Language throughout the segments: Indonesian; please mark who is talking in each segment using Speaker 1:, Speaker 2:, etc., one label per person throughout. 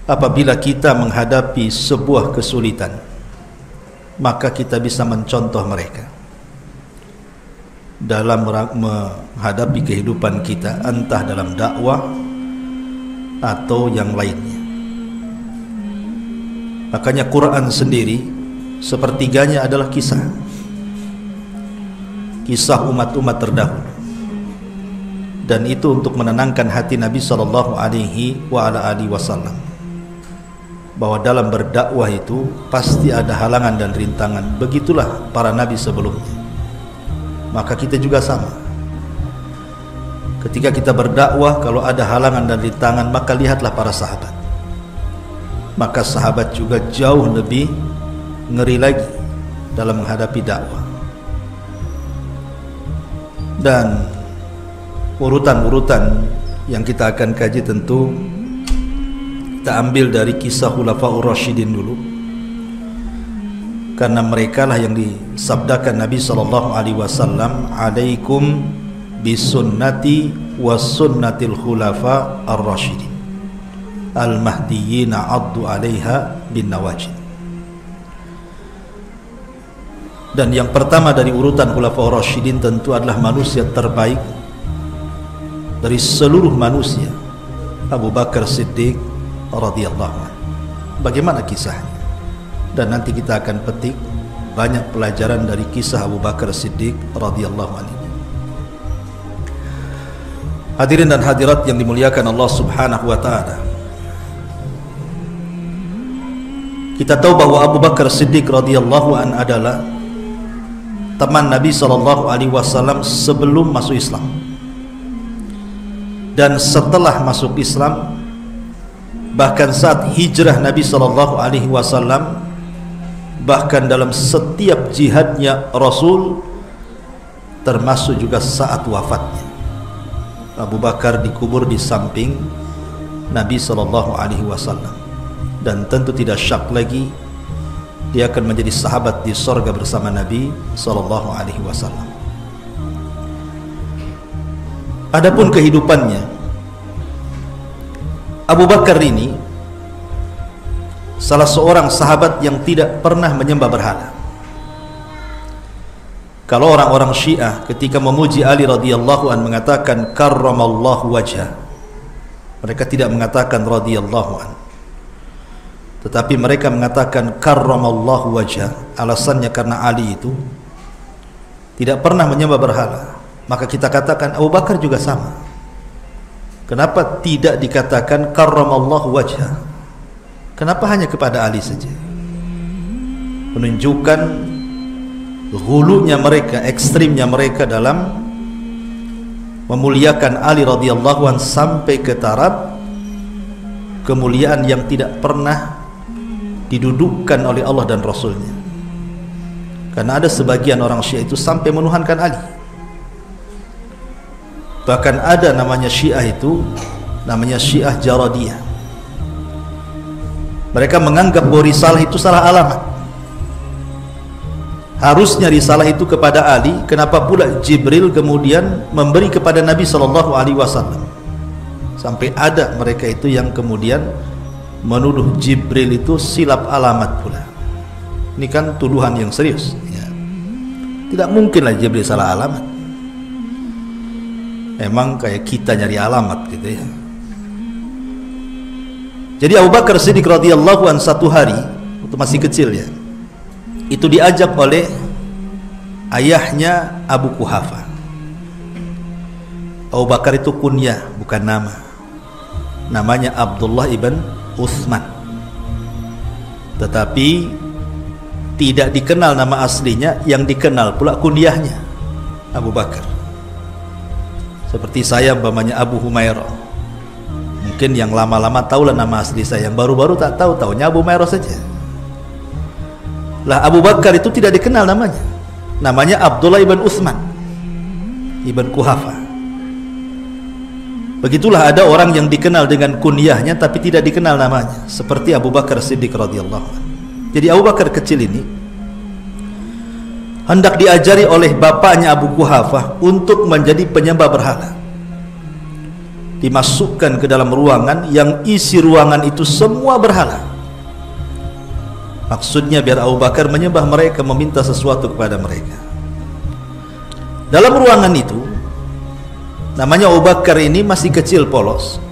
Speaker 1: apabila kita menghadapi sebuah kesulitan, maka kita bisa mencontoh mereka dalam menghadapi kehidupan kita, entah dalam dakwah atau yang lainnya. Makanya Quran sendiri sepertiganya adalah kisah umat-umat terdahulu, dan itu untuk menenangkan hati Nabi sallallahu alaihi wasallam bahwa dalam berdakwah itu pasti ada halangan dan rintangan. Begitulah para nabi sebelumnya. Maka kita juga sama. Ketika kita berdakwah, kalau ada halangan dan rintangan, maka lihatlah para sahabat. Maka sahabat juga jauh lebih ngeri lagi dalam menghadapi dakwah. Dan urutan-urutan yang kita akan kaji tentu kita ambil dari kisah Khulafaur Rasyidin dulu, karena mereka lah yang disabdakan Nabi SAW, alaikum bisunnati was sunnatil khulafa ar-rasyidin al-mahdiyina addu alaiha bin nawajid. Dan yang pertama dari urutan Khulafaur Rasyidin tentu adalah manusia terbaik dari seluruh manusia, Abu Bakar Siddiq radhiyallahu anhu. Bagaimana kisahnya? Dan nanti kita akan petik banyak pelajaran dari kisah Abu Bakar Siddiq radhiyallahu anhu. Hadirin dan hadirat yang dimuliakan Allah Subhanahu wa taala, kita tahu bahwa Abu Bakar Siddiq radhiyallahu anhu adalah teman Nabi sallallahu alaihi wasallam sebelum masuk Islam. Dan setelah masuk Islam, bahkan saat hijrah Nabi sallallahu alaihi wasallam, bahkan dalam setiap jihadnya Rasul, termasuk juga saat wafatnya, Abu Bakar dikubur di samping Nabi sallallahu alaihi wasallam. Dan tentu tidak syak lagi dia akan menjadi sahabat di surga bersama Nabi sallallahu alaihi wasallam. Adapun kehidupannya, Abu Bakar ini salah seorang sahabat yang tidak pernah menyembah berhala. Kalau orang-orang Syiah ketika memuji Ali radhiyallahu an mengatakan karramallahu wajhah, mereka tidak mengatakan radhiyallahu an, tetapi mereka mengatakan karramallahu wajhah. Alasannya karena Ali itu tidak pernah menyembah berhala. Maka kita katakan Abu Bakar juga sama. Kenapa tidak dikatakan karramallahu wajhah? Kenapa hanya kepada Ali saja? Menunjukkan hulunya mereka, ekstrimnya mereka dalam memuliakan Ali radhiyallahu anhu sampai ke taraf kemuliaan yang tidak pernah didudukkan oleh Allah dan Rasulnya. Karena ada sebagian orang Syiah itu sampai menuhankan Ali. Bahkan ada namanya Syiah itu, namanya Syiah Jaradiyah. Mereka menganggap bahwa risalah itu salah alamat. Harusnya risalah itu kepada Ali, kenapa pula Jibril kemudian memberi kepada Nabi sallallahu alaihi wasallam? Sampai ada mereka itu yang kemudian menuduh Jibril itu silap alamat pula. Ini kan tuduhan yang serius ya. Tidak mungkinlah Jibril salah alamat. Emang kayak kita nyari alamat gitu ya. Jadi Abu Bakar Siddiq radhiyallahu an satu hari waktu masih kecil ya, itu diajak oleh ayahnya Abu Quhafa. Abu Bakar itu kunyah, bukan nama. Namanya Abdullah ibn Utsman. Tetapi tidak dikenal nama aslinya, yang dikenal pula kunyahnya Abu Bakar. Seperti saya umpamanya Abu Humairah. Mungkin yang lama-lama tahulah nama asli saya, yang baru-baru tak tahu, tahunya Abu Humairah saja. Lah Abu Bakar itu tidak dikenal namanya. Namanya Abdullah ibn Utsman ibn Quhafa. Begitulah ada orang yang dikenal dengan kunyahnya tapi tidak dikenal namanya, seperti Abu Bakar Siddiq radhiyallahu anhu. Jadi Abu Bakar kecil ini hendak diajari oleh bapaknya Abu Quhafah untuk menjadi penyembah berhala. dimasukkan ke dalam ruangan yang isi ruangan itu semua berhala. Maksudnya biar Abu Bakar menyembah mereka, meminta sesuatu kepada mereka. Dalam ruangan itu, namanya Abu Bakar ini masih kecil polos,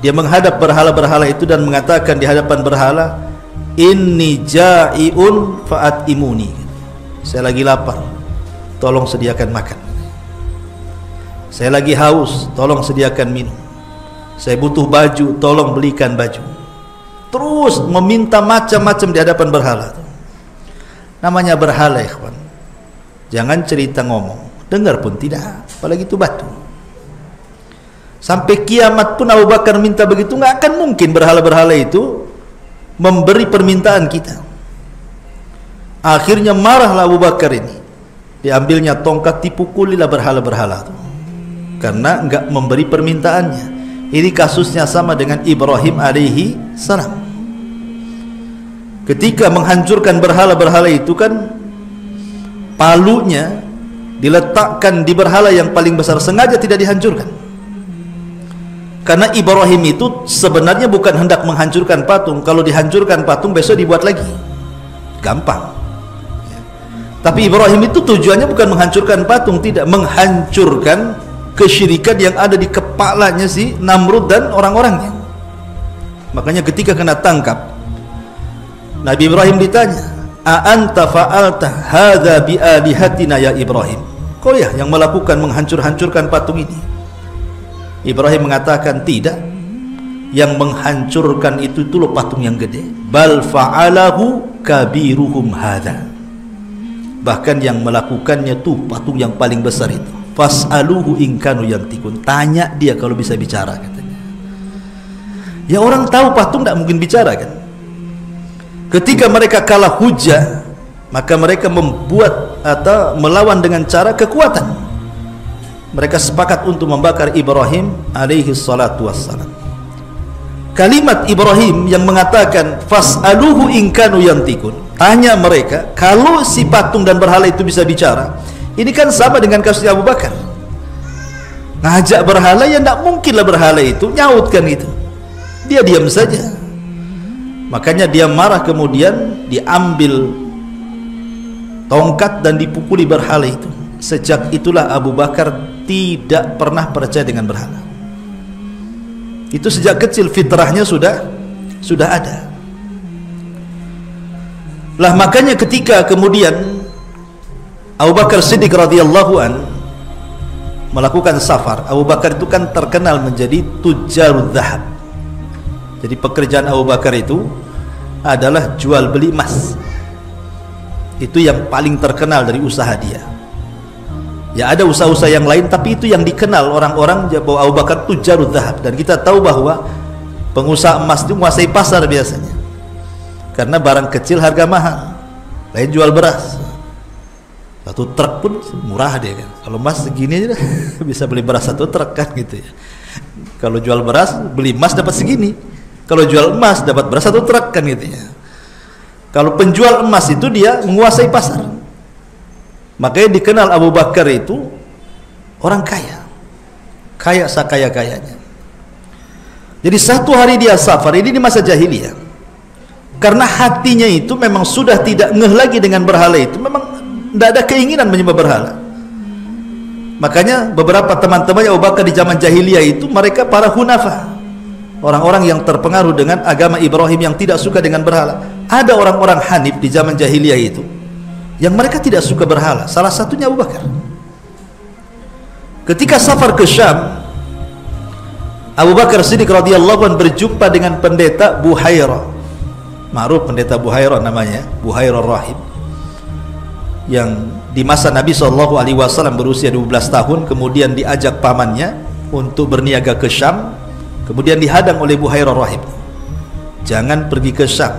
Speaker 1: dia menghadap berhala-berhala itu dan mengatakan di hadapan berhala, inni ja'iun fa'atimuni, saya lagi lapar, tolong sediakan makan. Saya lagi haus, tolong sediakan minum. Saya butuh baju, tolong belikan baju. Terus meminta macam-macam di hadapan berhala. Namanya berhala, ikhwan. Jangan cerita ngomong, dengar pun tidak, apalagi itu batu. Sampai kiamat pun Abu Bakar minta begitu, nggak akan mungkin berhala-berhala itu memberi permintaan kita. Akhirnya marahlah Abu Bakar ini, diambilnya tongkat, dipukulilah berhala-berhala itu karena enggak memberi permintaannya. Ini kasusnya sama dengan Ibrahim alaihi salam. Ketika menghancurkan berhala-berhala itu kan palunya diletakkan di berhala yang paling besar, sengaja tidak dihancurkan. Karena Ibrahim itu sebenarnya bukan hendak menghancurkan patung. Kalau dihancurkan patung besok dibuat lagi, gampang. Tapi Ibrahim itu tujuannya bukan menghancurkan patung, tidak, menghancurkan kesyirikan yang ada di kepalanya si Namrud dan orang-orangnya. Makanya ketika kena tangkap, Nabi Ibrahim ditanya, a anta fa'alta hadza bi alihatina ya Ibrahim, kau ya yang melakukan menghancurkan patung ini? Ibrahim mengatakan, tidak, yang menghancurkan itu loh patung yang gede. Bal fa'alahu kabiruhum hadza, bahkan yang melakukannya tuh patung yang paling besar itu. Fas'aluhu in kanu yantikun, tanya dia kalau bisa bicara, katanya. Ya orang tahu patung tidak mungkin bicara kan. Ketika mereka kalah hujah, maka mereka membuat atau melawan dengan cara kekuatan. Mereka sepakat untuk membakar Ibrahim alaihi salatu wassalam. Kalimat Ibrahim yang mengatakan fas'aluhu in kanu yantikun, tanya mereka kalau si patung dan berhala itu bisa bicara. Ini kan sama dengan kasus Abu Bakar. Ngajak berhala, ya tidak mungkinlah berhala itu nyautkan itu. Dia diam saja. Makanya dia marah, kemudian diambil tongkat dan dipukuli berhala itu. Sejak itulah Abu Bakar tidak pernah percaya dengan berhala. Itu sejak kecil fitrahnya sudah ada. Lah makanya ketika kemudian Abu Bakar Siddiq radhiyallahu an melakukan safar, Abu Bakar itu kan terkenal menjadi tujarud zahab. Jadi pekerjaan Abu Bakar itu adalah jual beli emas. Itu yang paling terkenal dari usaha dia. Ya ada usaha-usaha yang lain, tapi itu yang dikenal orang-orang bahwa Abu Bakar tujarud zahab. Dan kita tahu bahwa pengusaha emas itu menguasai pasar biasanya, karena barang kecil harga mahal. Lain jual beras, satu truk pun murah dia kan. Kalau emas segini aja bisa beli beras satu truk kan gitu ya. Kalau jual beras, beli emas dapat segini. Kalau jual emas dapat beras satu truk kan gitu ya. Kalau penjual emas itu dia menguasai pasar. Makanya dikenal Abu Bakar itu orang kaya, kaya sakaya-kayanya. Jadi satu hari dia safar, ini di masa jahiliyah, karena hatinya itu memang sudah tidak ngeh lagi dengan berhala itu, memang tidak ada keinginan menyembah berhala. Makanya beberapa teman-temannya Abu Bakar di zaman jahiliyah itu mereka para hunafa, orang-orang yang terpengaruh dengan agama Ibrahim yang tidak suka dengan berhala. Ada orang-orang Hanif di zaman jahiliyah itu yang mereka tidak suka berhala. Salah satunya Abu Bakar. Ketika safar ke Syam, Abu Bakar Siddiq radhiyallahu anhu berjumpa dengan pendeta Buhairah. Ma'ruf pendeta Buhairah namanya, Buhairah Rahib, yang di masa Nabi SAW berusia 12 tahun, kemudian diajak pamannya untuk berniaga ke Syam, kemudian dihadang oleh Buhairah Rahib. Jangan pergi ke Syam,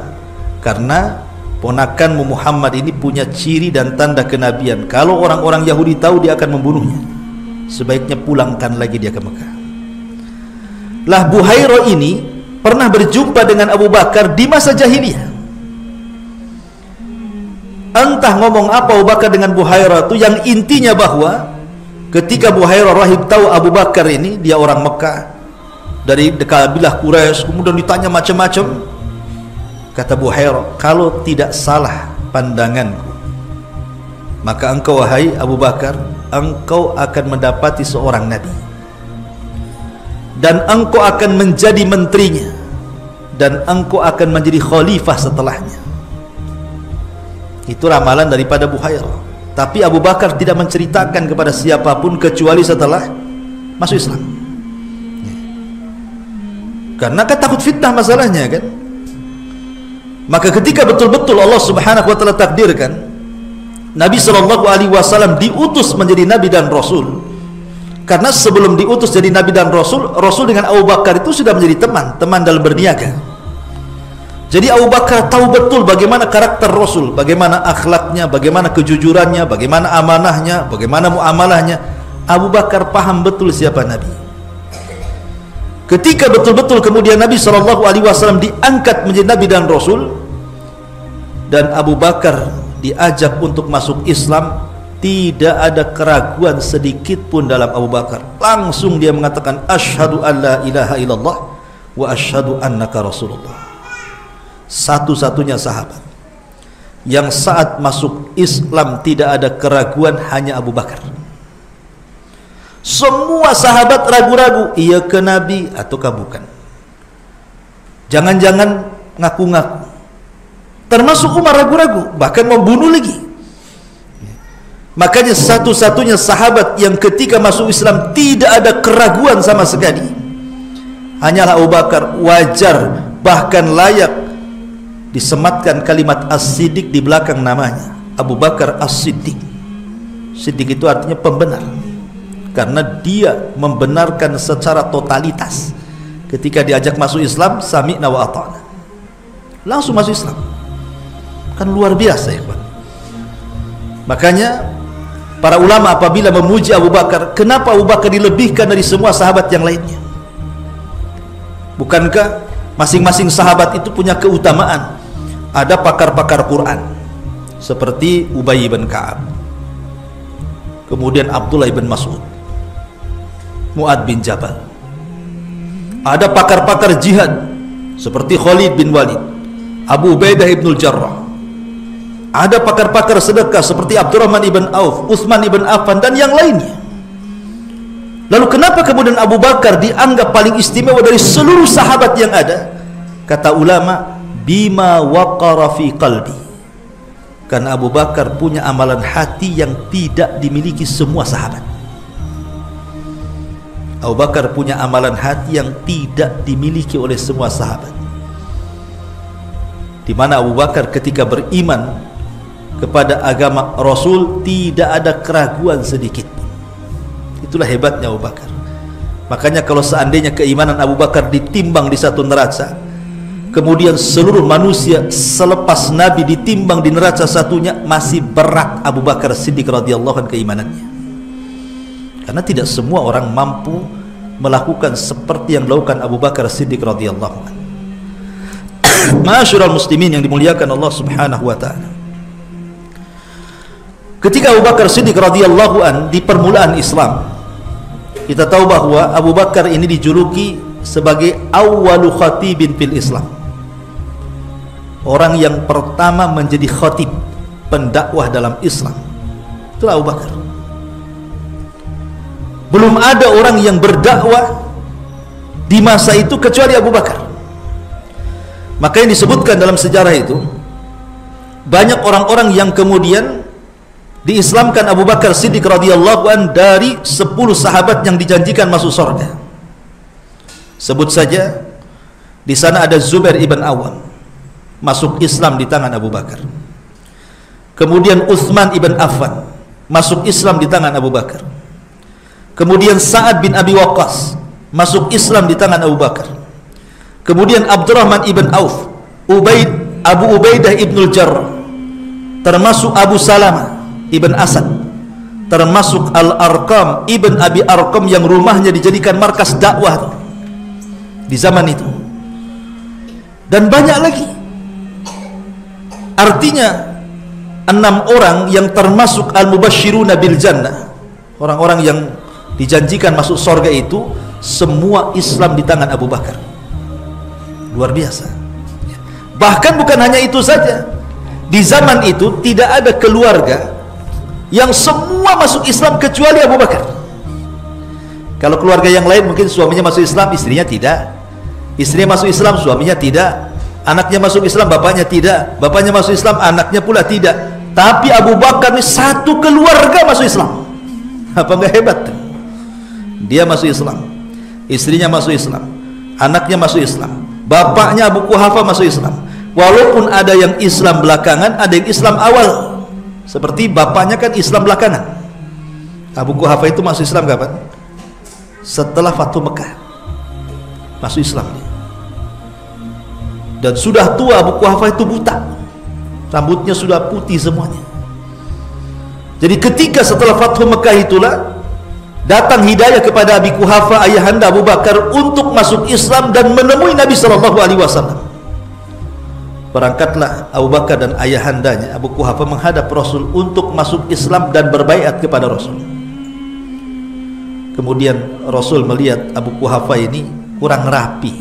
Speaker 1: karena ponakanmu Muhammad ini punya ciri dan tanda kenabian. Kalau orang-orang Yahudi tahu, dia akan membunuhnya. Sebaiknya pulangkan lagi dia ke Mekah. Lah Buhairah ini pernah berjumpa dengan Abu Bakar di masa jahiliyah. Entah ngomong apa Abu Bakar dengan Buhairah itu, yang intinya bahwa ketika Buhairah Rahib tahu Abu Bakar ini dia orang Mekah, dari kabilah Quraisy, kemudian ditanya macam-macam. Kata Buhairah, kalau tidak salah pandanganku, maka engkau wahai Abu Bakar, engkau akan mendapati seorang nabi dan engkau akan menjadi menterinya dan engkau akan menjadi khalifah setelahnya. Itu ramalan daripada Buhairah. Tapi Abu Bakar tidak menceritakan kepada siapapun kecuali setelah masuk Islam. Karena kan takut fitnah masalahnya kan. Maka ketika betul-betul Allah Subhanahu wa taala takdirkan Nabi SAW diutus menjadi nabi dan rasul. Karena sebelum diutus jadi nabi dan rasul, Rasul dengan Abu Bakar itu sudah menjadi teman dalam berniaga. Jadi Abu Bakar tahu betul bagaimana karakter Rasul, bagaimana akhlaknya, bagaimana kejujurannya, bagaimana amanahnya, bagaimana muamalahnya. Abu Bakar paham betul siapa Nabi. Ketika betul-betul kemudian Nabi SAW diangkat menjadi Nabi dan Rasul, dan Abu Bakar diajak untuk masuk Islam, tidak ada keraguan sedikit pun dalam Abu Bakar. Langsung dia mengatakan, asyhadu an la ilaha illallah wa asyhadu annaka Rasulullah. Satu-satunya sahabat yang saat masuk Islam tidak ada keraguan hanya Abu Bakar. Semua sahabat ragu-ragu, ia ke Nabi ataukah bukan. Jangan-jangan ngaku-ngaku. Termasuk Umar ragu-ragu, bahkan mau bunuh lagi. Makanya satu-satunya sahabat yang ketika masuk Islam tidak ada keraguan sama sekali hanyalah Abu Bakar. Wajar, bahkan layak disematkan kalimat As-Siddiq di belakang namanya. Abu Bakar As-Siddiq. Siddiq itu artinya pembenar, karena dia membenarkan secara totalitas. Ketika diajak masuk Islam, sami'na wa ata'na, langsung masuk Islam. Kan luar biasa ya Pak. Makanya para ulama apabila memuji Abu Bakar, kenapa Abu Bakar dilebihkan dari semua sahabat yang lainnya? Bukankah masing-masing sahabat itu punya keutamaan? Ada pakar-pakar Quran seperti Ubay bin Ka'ab, kemudian Abdullah bin Mas'ud, Mu'ad bin Jabal. Ada pakar-pakar jihad seperti Khalid bin Walid, Abu Ubaidah ibnul Jarrah. Ada pakar-pakar sedekah seperti Abdurrahman ibn Auf, Utsman ibn Affan, dan yang lainnya. Lalu kenapa kemudian Abu Bakar dianggap paling istimewa dari seluruh sahabat yang ada? Kata ulama, bima waqara fi qalbi. Karena Abu Bakar punya amalan hati yang tidak dimiliki semua sahabat. Abu Bakar punya amalan hati yang tidak dimiliki oleh semua sahabat. Di mana Abu Bakar ketika beriman kepada agama Rasul tidak ada keraguan sedikit. Itulah hebatnya Abu Bakar. Makanya kalau seandainya keimanan Abu Bakar ditimbang di satu neraca, kemudian seluruh manusia selepas Nabi ditimbang di neraca satunya, masih berat Abu Bakar Siddiq radhiyallahu anhu keimanannya. Karena tidak semua orang mampu melakukan seperti yang dilakukan Abu Bakar Siddiq radhiyallahu anhu. Ma'asyiral muslimin yang dimuliakan Allah Subhanahu wa taala. Ketika Abu Bakar Siddiq radhiyallahu an di permulaan Islam, kita tahu bahwa Abu Bakar ini dijuluki sebagai awwalu khatibin fil Islam. Orang yang pertama menjadi khatib, pendakwah dalam Islam. Itulah Abu Bakar. Belum ada orang yang berdakwah di masa itu kecuali Abu Bakar. Maka yang disebutkan dalam sejarah itu, banyak orang-orang yang kemudian diislamkan Abu Bakar Siddiq radhiyallahu an dari 10 sahabat yang dijanjikan masuk surga. Sebut saja di sana ada Zubair ibn Awam, masuk Islam di tangan Abu Bakar. Kemudian Utsman ibn Affan masuk Islam di tangan Abu Bakar. Kemudian Sa'ad bin Abi Waqqas masuk Islam di tangan Abu Bakar. Kemudian Abdurrahman ibn Auf, Abu Ubaidah ibnul Jarrah, termasuk Abu Salamah ibn Asad, termasuk Al-Arqam ibn Abi Arqam yang rumahnya dijadikan markas dakwah di zaman itu, dan banyak lagi. Artinya 6 orang yang termasuk Al-Mubashshiruna bil Jannah, orang-orang yang dijanjikan masuk surga itu, semua Islam di tangan Abu Bakar. Luar biasa. Bahkan bukan hanya itu saja, di zaman itu tidak ada keluarga yang semua masuk Islam kecuali Abu Bakar. Kalau keluarga yang lain mungkin suaminya masuk Islam, istrinya tidak. Istrinya masuk Islam, suaminya tidak. Anaknya masuk Islam, bapaknya tidak. Bapaknya masuk Islam, anaknya pula tidak. Tapi Abu Bakar ini satu keluarga masuk Islam. Apa enggak hebat tuh? Dia masuk Islam, istrinya masuk Islam, anaknya masuk Islam, bapaknya Abu Quhafah masuk Islam. Walaupun ada yang Islam belakangan, ada yang Islam awal. Seperti bapaknya kan Islam belakangan. Abu Quhafah itu masuk Islam kapan? Setelah Fathu Mekah masuk Islam dia. Dan sudah tua, Abu Quhafah itu buta, rambutnya sudah putih semuanya. Jadi ketika setelah Fathu Mekah itulah datang hidayah kepada Abi Quhafah, ayahanda Abu Bakar, untuk masuk Islam dan menemui Nabi SAW. Berangkatlah Abu Bakar dan ayahandanya Abu Quhafah menghadap Rasul untuk masuk Islam dan berbaiat kepada Rasul. Kemudian Rasul melihat Abu Quhafah ini kurang rapi,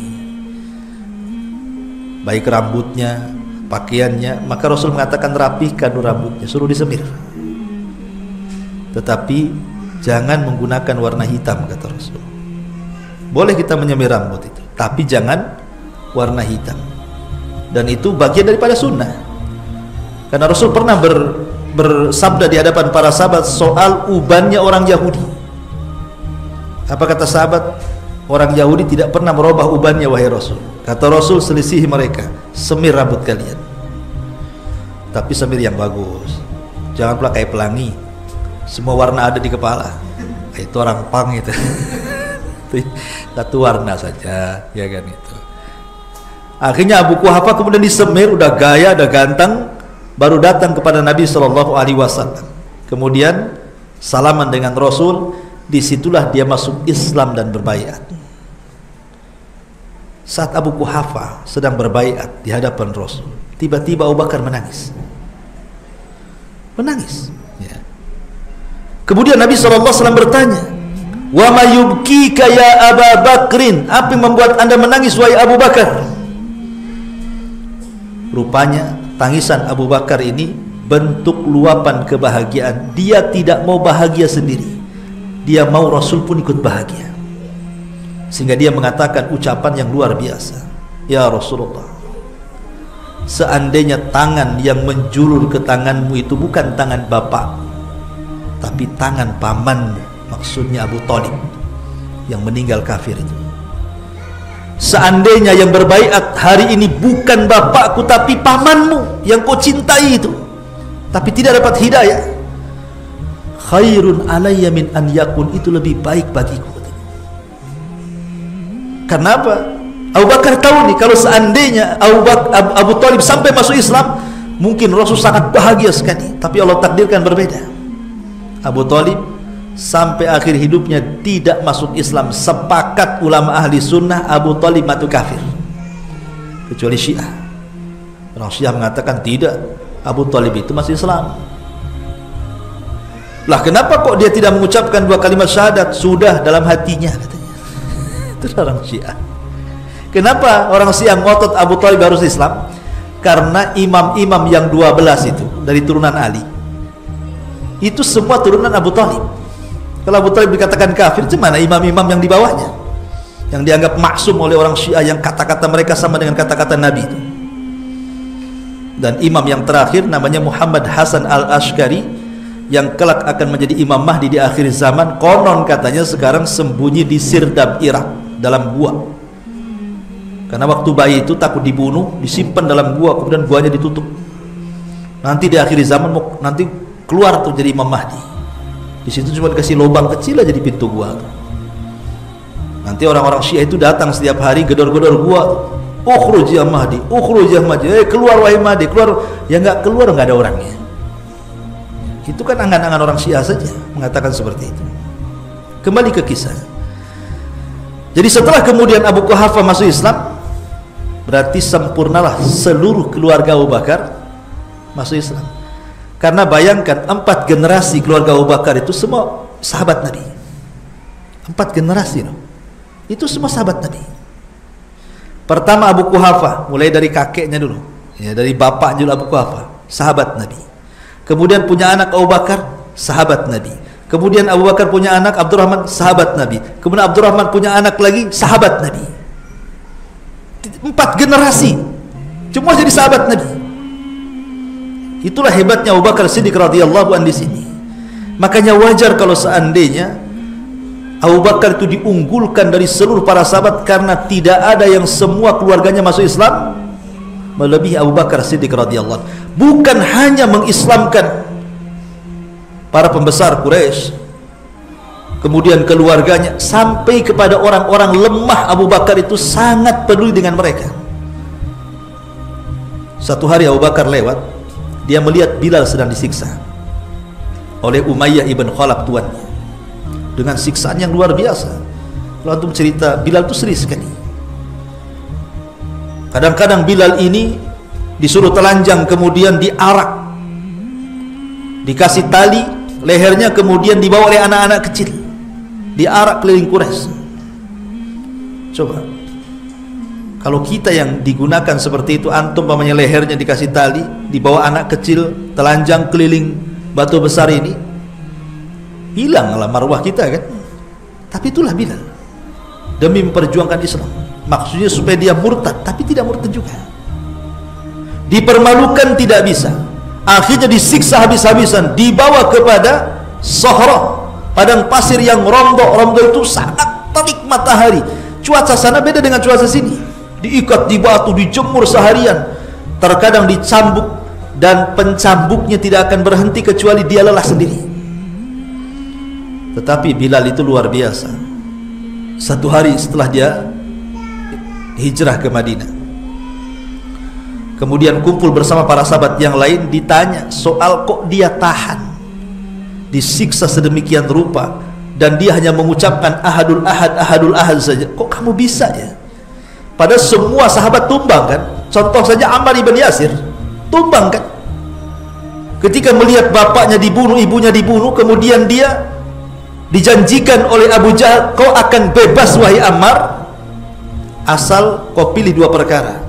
Speaker 1: baik rambutnya, pakaiannya, maka Rasul mengatakan, rapihkan rambutnya, suruh disemir. Tetapi jangan menggunakan warna hitam, kata Rasul. Boleh kita menyemir rambut itu, tapi jangan warna hitam. Dan itu bagian daripada sunnah. Karena Rasul pernah bersabda di hadapan para sahabat soal ubannya orang Yahudi. Apa kata sahabat? Orang Yahudi tidak pernah merubah ubannya, wahai Rasul. Kata Rasul, selisihi mereka, semir rambut kalian, tapi semir yang bagus, jangan pula kayak pelangi, semua warna ada di kepala. Itu orang pang itu. Satu warna saja, ya kan itu. Akhirnya Abu Quhafah kemudian disemir, udah gaya, udah ganteng, baru datang kepada Nabi SAW. Kemudian salaman dengan Rasul. Disitulah dia masuk Islam dan berbaiat. Saat Abu Quhafah sedang berbaiat di hadapan Rasul, tiba-tiba Abu Bakar menangis. Menangis. Ya. Kemudian Nabi SAW bertanya, "Wa ma yubkika ya Abu Bakrin?" Apa yang membuat anda menangis, wahai Abu Bakar? Rupanya tangisan Abu Bakar ini bentuk luapan kebahagiaan. Dia tidak mau bahagia sendiri, dia mau Rasul pun ikut bahagia. Sehingga dia mengatakan ucapan yang luar biasa, "Ya Rasulullah, seandainya tangan yang menjulur ke tanganmu itu bukan tangan bapak, tapi tangan pamanmu," maksudnya Abu Thalib yang meninggal kafir itu. "Seandainya yang berbaiat hari ini bukan bapakku tapi pamanmu yang kau cintai itu, tapi tidak dapat hidayah, khairun alayya min an yakun," itu lebih baik bagiku. Kenapa? Abu Bakar tahu nih, kalau seandainya Abu Thalib sampai masuk Islam, mungkin Rasul sangat bahagia sekali. Tapi Allah takdirkan berbeda. Abu Thalib sampai akhir hidupnya tidak masuk Islam. Sepakat ulama ahli sunnah, Abu Thalib mati kafir, kecuali Syiah. Orang Syiah mengatakan tidak, Abu Thalib itu masih Islam. Lah kenapa kok dia tidak mengucapkan dua kalimat syahadat? Sudah dalam hatinya, katanya. Itu orang Syiah. Kenapa orang Syiah ngotot Abu Thalib harus Islam? Karena imam-imam yang 12 itu dari turunan Ali, itu semua turunan Abu Thalib. Kalau Abu Thalib dikatakan kafir, gimana imam-imam yang di bawahnya, yang dianggap maksum oleh orang Syiah, yang kata-kata mereka sama dengan kata-kata Nabi itu. Dan imam yang terakhir namanya Muhammad Hasan al-Ashqari, yang kelak akan menjadi Imam Mahdi di akhir zaman. Konon katanya sekarang sembunyi di Sirdab, Irak, dalam gua. Karena waktu bayi itu takut dibunuh, disimpan dalam gua, kemudian guanya ditutup. Nanti di akhir zaman nanti keluar tuh jadi Imam Mahdi. Di situ cuma dikasih lubang kecil aja di pintu gua. Nanti orang-orang Syiah itu datang setiap hari, gedor-gedor gua. Ukhruj ya Mahdi, ukhruj ya Mahdi. Keluar wahai Mahdi, keluar. Ya enggak keluar, enggak ada orangnya. Itu kan angan-angan orang Syiah saja mengatakan seperti itu. Kembali ke kisah. Jadi setelah kemudian Abu Quhafah masuk Islam, berarti sempurnalah seluruh keluarga Abu Bakar masuk Islam. Karena bayangkan 4 generasi keluarga Abu Bakar itu semua sahabat Nabi. 4 generasi loh. Itu semua sahabat Nabi. Pertama Abu Quhafah, mulai dari kakeknya dulu, ya, dari bapaknya dulu Abu Quhafah, sahabat Nabi. Kemudian punya anak Abu Bakar, sahabat Nabi. Kemudian Abu Bakar punya anak Abdurrahman, sahabat Nabi. Kemudian Abdurrahman punya anak lagi, sahabat Nabi. 4 generasi cuma jadi sahabat Nabi. Itulah hebatnya Abu Bakar Siddiq radhiyallahu anhu di sini. Makanya wajar kalau seandainya Abu Bakar itu diunggulkan dari seluruh para sahabat, karena tidak ada yang semua keluarganya masuk Islam melebihi Abu Bakar Siddiq radhiyallahu anhu. Bukan hanya mengislamkan para pembesar Quraisy, kemudian keluarganya, sampai kepada orang-orang lemah Abu Bakar itu sangat peduli dengan mereka. Satu hari Abu Bakar lewat, dia melihat Bilal sedang disiksa oleh Umayyah ibn Khalaf tuannya, dengan siksaan yang luar biasa. Kalau antum cerita, Bilal itu sedih sekali. Kadang-kadang Bilal ini disuruh telanjang, kemudian diarak, dikasih tali lehernya, kemudian dibawa oleh anak-anak kecil, diarak keliling Quraisy. Coba kalau kita yang digunakan seperti itu, antum pamannya lehernya dikasih tali, dibawa anak kecil, telanjang keliling batu besar ini, hilanglah marwah kita kan. Tapi itulah Bilal, demi memperjuangkan Islam. Maksudnya supaya dia murtad, tapi tidak murtad juga. Dipermalukan tidak bisa, akhirnya disiksa habis-habisan, dibawa kepada Sohro, padang pasir yang rondo itu sangat terik matahari. Cuaca sana beda dengan cuaca sini. Diikat di batu, dijemur seharian, terkadang dicambuk, dan pencambuknya tidak akan berhenti kecuali dia lelah sendiri. Tetapi Bilal itu luar biasa. Satu hari setelah dia hijrah ke Madinah, kemudian kumpul bersama para sahabat yang lain, ditanya soal kok dia tahan, disiksa sedemikian rupa, dan dia hanya mengucapkan ahadul ahad saja. Kok kamu bisa ya? Padahal semua sahabat tumbang kan. Contoh saja Ammar ibn Yasir, tumbang kan. Ketika melihat bapaknya dibunuh, ibunya dibunuh, kemudian dia dijanjikan oleh Abu Jahal, kau akan bebas wahai Ammar, asal kau pilih 2 perkara: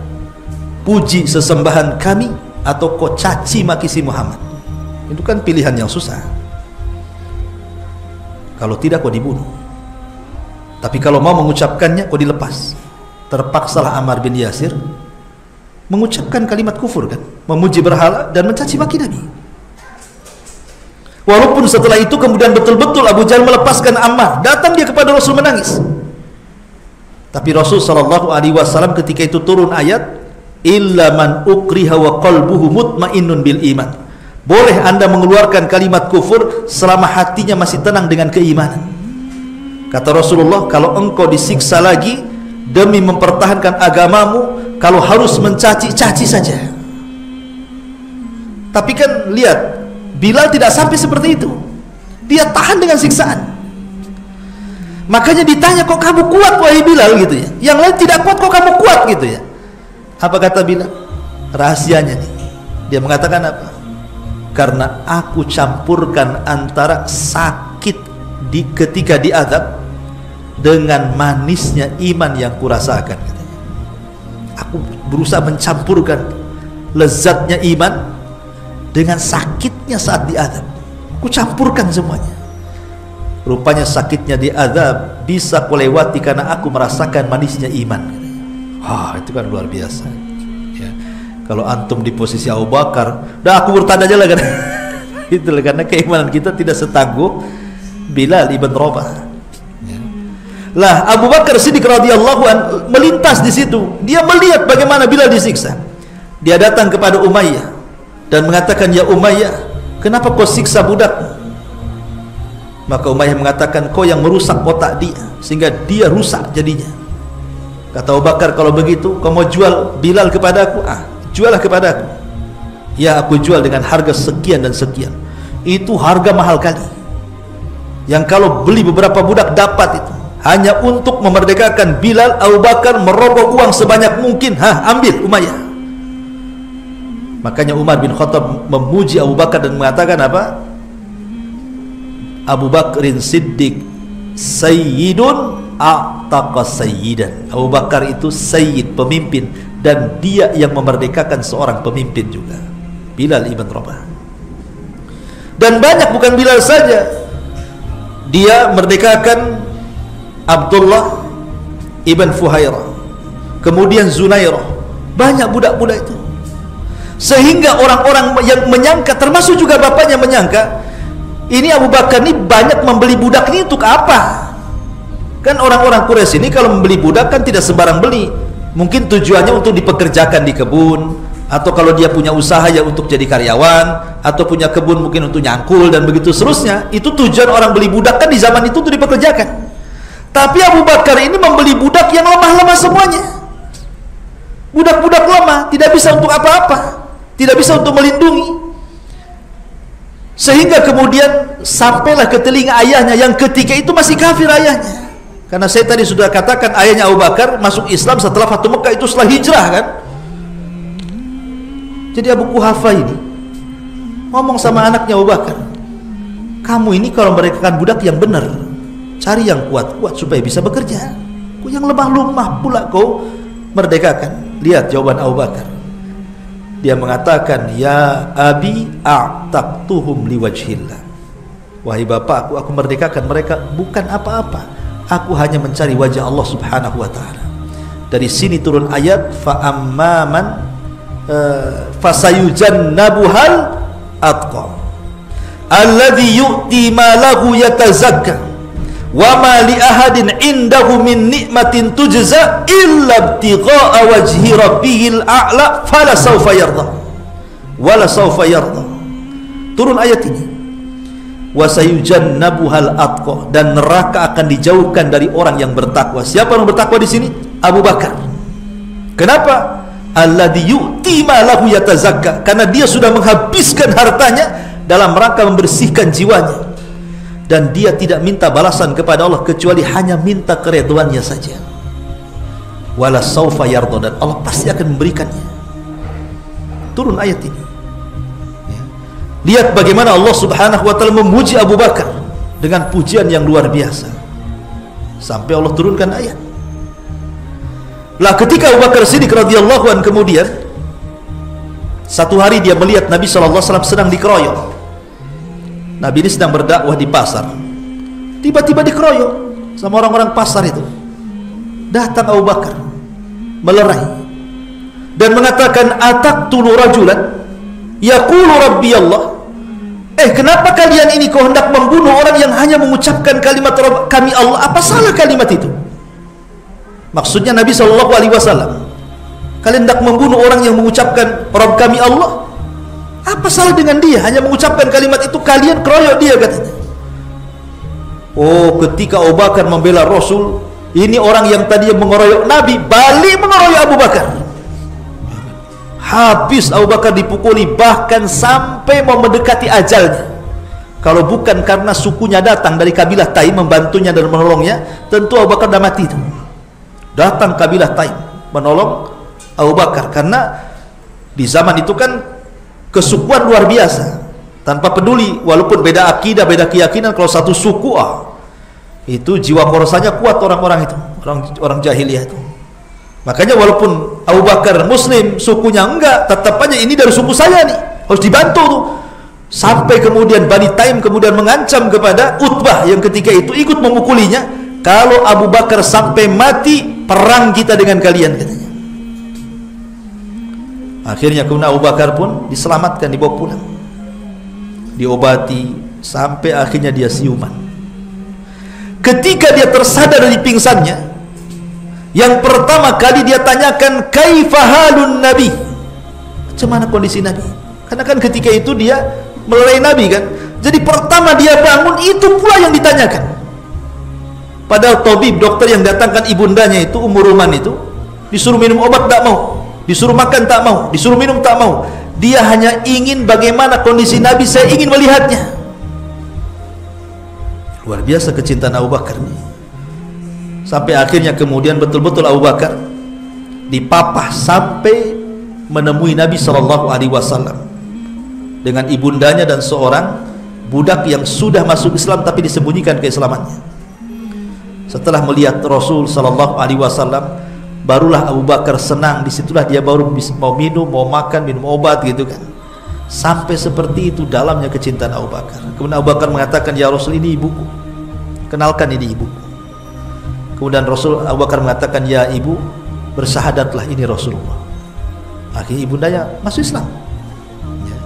Speaker 1: puji sesembahan kami, atau kau caci maki si Muhammad. Itu kan pilihan yang susah. Kalau tidak kau dibunuh, tapi kalau mau mengucapkannya kau dilepas. Terpaksalah Ammar bin Yasir mengucapkan kalimat kufur kan, memuji berhala dan mencaci maki Nabi. Walaupun setelah itu kemudian betul-betul Abu Jahal melepaskan Ammar, datang dia kepada Rasul menangis. Tapi Rasul SAW ketika itu turun ayat, illa man ukriha wa qalbuhu mutmainnun bil iman. Boleh anda mengeluarkan kalimat kufur selama hatinya masih tenang dengan keimanan. Kata Rasulullah, kalau engkau disiksa lagi demi mempertahankan agamamu, kalau harus mencaci-caci saja. Tapi kan lihat, Bilal tidak sampai seperti itu. Dia tahan dengan siksaan. Makanya ditanya, kok kamu kuat wahai Bilal gitu ya. Yang lain tidak kuat, kok kamu kuat gitu ya. Apa kata Bilal? Rahasianya nih. Dia mengatakan apa? Karena aku campurkan antara sakit ketika diazab dengan manisnya iman yang kurasakan. Aku berusaha mencampurkan lezatnya iman dengan sakitnya saat diazab. Aku campurkan semuanya. Rupanya sakitnya diazab bisa kulewati karena aku merasakan manisnya iman. Itu kan luar biasa ya. Kalau antum di posisi Abu Bakar, dah aku murtad aja lah kan. Itulah karena keimanan kita tidak setangguh Bilal ibn Rabah. Lah Abu Bakar Siddiq radhiyallahu an melintas di situ. Dia melihat bagaimana Bilal disiksa. Dia datang kepada Umayyah dan mengatakan, ya Umayyah, kenapa kau siksa budak? Maka Umayyah mengatakan, kau yang merusak otak dia sehingga dia rusak jadinya. Kata Abu Bakar, kalau begitu kau mau jual Bilal kepadaku? Jualah kepadaku. Ya, aku jual dengan harga sekian dan sekian. Itu harga mahal kali, yang kalau beli beberapa budak dapat itu. Hanya untuk memerdekakan Bilal, Abu Bakar merogoh uang sebanyak mungkin. Ambil Umayyah. Makanya Umar bin Khattab memuji Abu Bakar dan mengatakan apa? Abu Bakrin Siddiq sayyidun a'taqa sayyidan. Abu Bakar itu sayyid, pemimpin, dan dia yang memerdekakan seorang pemimpin juga, Bilal ibn Rabah. Dan banyak, bukan Bilal saja, dia merdekakan Abdullah ibn Fuhairah, kemudian Zunairah, banyak budak-budak itu. Sehingga orang-orang yang menyangka, termasuk juga bapaknya menyangka, ini Abu Bakar ini banyak membeli budak ini untuk apa? Kan orang-orang Quraisy ini kalau membeli budak kan tidak sembarang beli. Mungkin tujuannya untuk dipekerjakan di kebun, atau kalau dia punya usaha ya untuk jadi karyawan, atau punya kebun mungkin untuk nyangkul dan begitu seterusnya. Itu tujuan orang beli budak kan di zaman itu untuk dipekerjakan. Tapi Abu Bakar ini membeli budak yang lemah-lemah semuanya. Budak-budak lemah, tidak bisa untuk apa-apa, tidak bisa untuk melindungi. Sehingga kemudian sampailah ke telinga ayahnya, yang ketika itu masih kafir ayahnya. Karena saya tadi sudah katakan ayahnya Abu Bakar masuk Islam setelah Fatu Mekah, itu setelah hijrah kan. Jadi Abu Quhafa ini ngomong sama anaknya Abu Bakar, kamu ini kalau merekakan budak yang benar, cari yang kuat-kuat supaya bisa bekerja. Yang lemah-lemah pula kau merdekakan. Lihat jawaban Abu Bakar. Dia mengatakan, ya abi a'taqtuhum liwajhillah. Wahai bapakku, aku merdekakan mereka bukan apa-apa. Aku hanya mencari wajah Allah Subhanahu wa taala. Dari sini turun ayat fa amman fasayujannabuhal atqa alladhi yu'ti malahu yatazakka wa ma li ahadin indahu min ni'matin tujza illa ibtigha'a wajhi rabbihil a'la fala sawfa yarda wala sawfa yarda. Turun ayat ini, wasayujannabuhal atqa, dan neraka akan dijauhkan dari orang yang bertakwa. Siapa yang bertakwa di sini? Abu Bakar. Kenapa? Alladhi yu'ti malahu yatazakka, karena dia sudah menghabiskan hartanya dalam rangka membersihkan jiwanya, dan dia tidak minta balasan kepada Allah kecuali hanya minta keridhaannya saja. Wala saufa yarda, dan Allah pasti akan memberikannya. Turun ayat ini. Lihat bagaimana Allah Subhanahu wa taala memuji Abu Bakar dengan pujian yang luar biasa, sampai Allah turunkan ayat. Lah ketika Abu Bakar Siddiq radhiyallahu anhu kemudian satu hari dia melihat Nabi sallallahu alaihi wasallam sedang dikeroyok. Nabi ini sedang berdakwah di pasar. Tiba-tiba dikeroyok sama orang-orang pasar itu. Datang Abu Bakar melerai dan mengatakan, ataqtulu rajulan yaqulu rabbi Allah. Kenapa kalian ini kau hendak membunuh orang yang hanya mengucapkan kalimat Rabb kami Allah? Apa salah kalimat itu? Maksudnya Nabi SAW, kalian hendak membunuh orang yang mengucapkan Rabb kami Allah? Apa salah dengan dia? Hanya mengucapkan kalimat itu, kalian keroyok dia, katanya. Oh, ketika Abu Bakar membela Rasul, ini orang yang tadi mengeroyok Nabi balik mengeroyok Abu Bakar. Habis Abu Bakar dipukuli, bahkan sampai mau mendekati ajalnya. Kalau bukan karena sukunya datang dari kabilah Taim membantunya dan menolongnya, tentu Abu Bakar dah mati itu. Datang kabilah Taim menolong Abu Bakar, karena di zaman itu kan kesukuan luar biasa, tanpa peduli walaupun beda akidah, beda keyakinan, kalau satu suku itu jiwa korosanya kuat orang-orang itu, orang jahiliyah itu. Makanya walaupun Abu Bakar Muslim, sukunya enggak, tetap aja ini dari suku saya nih, harus dibantu tuh. Sampai kemudian Bani Taim kemudian mengancam kepada Utbah yang ketika itu ikut memukulinya, kalau Abu Bakar sampai mati, perang kita dengan kalian, katanya. Akhirnya kemudian Abu Bakar pun diselamatkan, dibawa pulang, diobati, sampai akhirnya dia siuman. Ketika dia tersadar dari pingsannya, yang pertama kali dia tanyakan, kaifa halun Nabi, macam mana kondisi Nabi? Karena kan ketika itu dia melerai Nabi kan. Jadi pertama dia bangun, itu pula yang ditanyakan. Padahal tabib, dokter yang datangkan ibundanya itu, Ummu Ruman itu, disuruh minum obat tak mau, disuruh makan tak mau, disuruh minum tak mau. Dia hanya ingin bagaimana kondisi Nabi, saya ingin melihatnya. Luar biasa kecintaan Abu Bakar ini. Sampai akhirnya kemudian betul-betul Abu Bakar dipapah sampai menemui Nabi SAW dengan ibundanya dan seorang budak yang sudah masuk Islam tapi disembunyikan keislamannya. Setelah melihat Rasul sallallahu alaihi wasallam, barulah Abu Bakar senang. Disitulah dia baru mau minum, mau makan, minum obat gitu kan. Sampai seperti itu dalamnya kecintaan Abu Bakar. Kemudian Abu Bakar mengatakan, ya Rasul, ini ibuku, kenalkan ini ibuku. Kemudian Abu Bakar mengatakan, ya ibu, bersahadatlah ini Rasulullah. Akhirnya ibundanya masuk Islam ya.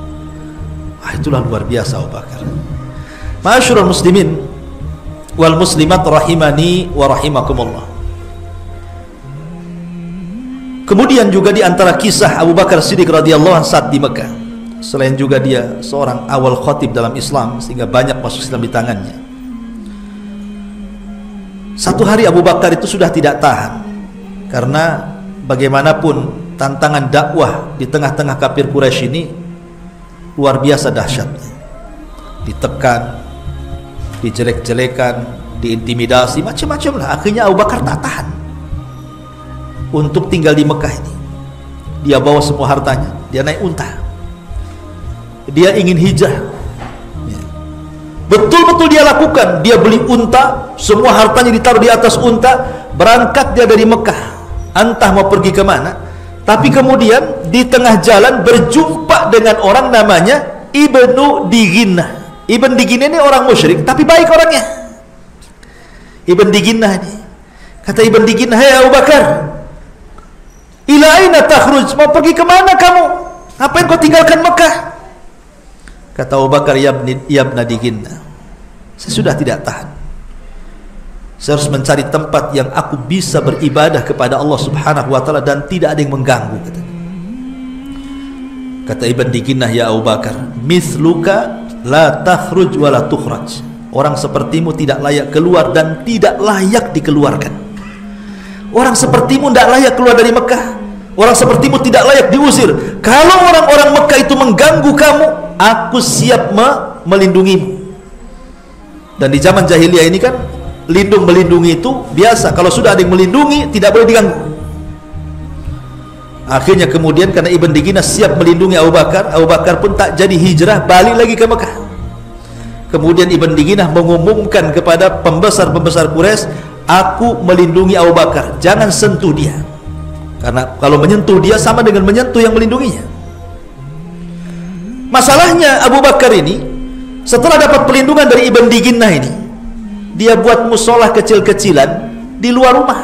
Speaker 1: Itulah luar biasa Abu Bakar. Ma'asyiral muslimin wal muslimat rahimani wa rahimakumullah. Kemudian juga di antara kisah Abu Bakar Siddiq radhiyallahu anhu saat di Mekah, selain juga dia seorang awal khatib dalam Islam sehingga banyak masuk Islam di tangannya. Satu hari Abu Bakar itu sudah tidak tahan, karena bagaimanapun tantangan dakwah di tengah-tengah kafir Quraisy ini luar biasa dahsyatnya. Ditekan, dijelek-jelekan, diintimidasi, macam-macam lah. Akhirnya Abu Bakar tak tahan untuk tinggal di Mekah ini. Dia bawa semua hartanya, dia naik unta, dia ingin hijrah. Betul-betul dia lakukan. Dia beli unta, semua hartanya ditaruh di atas unta, berangkat dia dari Mekah, entah mau pergi kemana. Tapi kemudian di tengah jalan berjumpa dengan orang namanya Ibnu Diginnah. Ibn Diginnah ini orang musyrik tapi baik orangnya. Ibn Diginnah ini, kata Ibn Diginnah, "Hai Abu Bakar, ila aina takhruj? Mau pergi kemana kamu? Ngapain kau tinggalkan Mekah?" Kata Abu Bakar, ya Ibn Diginnah, saya sudah tidak tahan. Saya harus mencari tempat yang aku bisa beribadah kepada Allah Subhanahu wa ta'ala dan tidak ada yang mengganggu. Kata Ibn Diginnah, ya Abu Bakar, mithluka la takhruj wa la tukhraj. Orang sepertimu tidak layak keluar dan tidak layak dikeluarkan. Orang sepertimu tidak layak keluar dari Mekah. Orang sepertimu tidak layak diusir. Kalau orang-orang Mekah itu mengganggu kamu, aku siap melindungimu. Dan di zaman jahiliyah ini kan, melindungi itu biasa. Kalau sudah ada yang melindungi, tidak boleh diganggu. Akhirnya kemudian karena Ibn Diginnah siap melindungi Abu Bakar pun tak jadi hijrah, balik lagi ke Mekah. Kemudian Ibn Diginnah mengumumkan kepada pembesar-pembesar Quraisy, aku melindungi Abu Bakar, jangan sentuh dia. Karena kalau menyentuh dia sama dengan menyentuh yang melindunginya. Masalahnya Abu Bakar ini setelah dapat perlindungan dari Ibn Diginnah ini, dia buat musolah kecil-kecilan di luar rumah.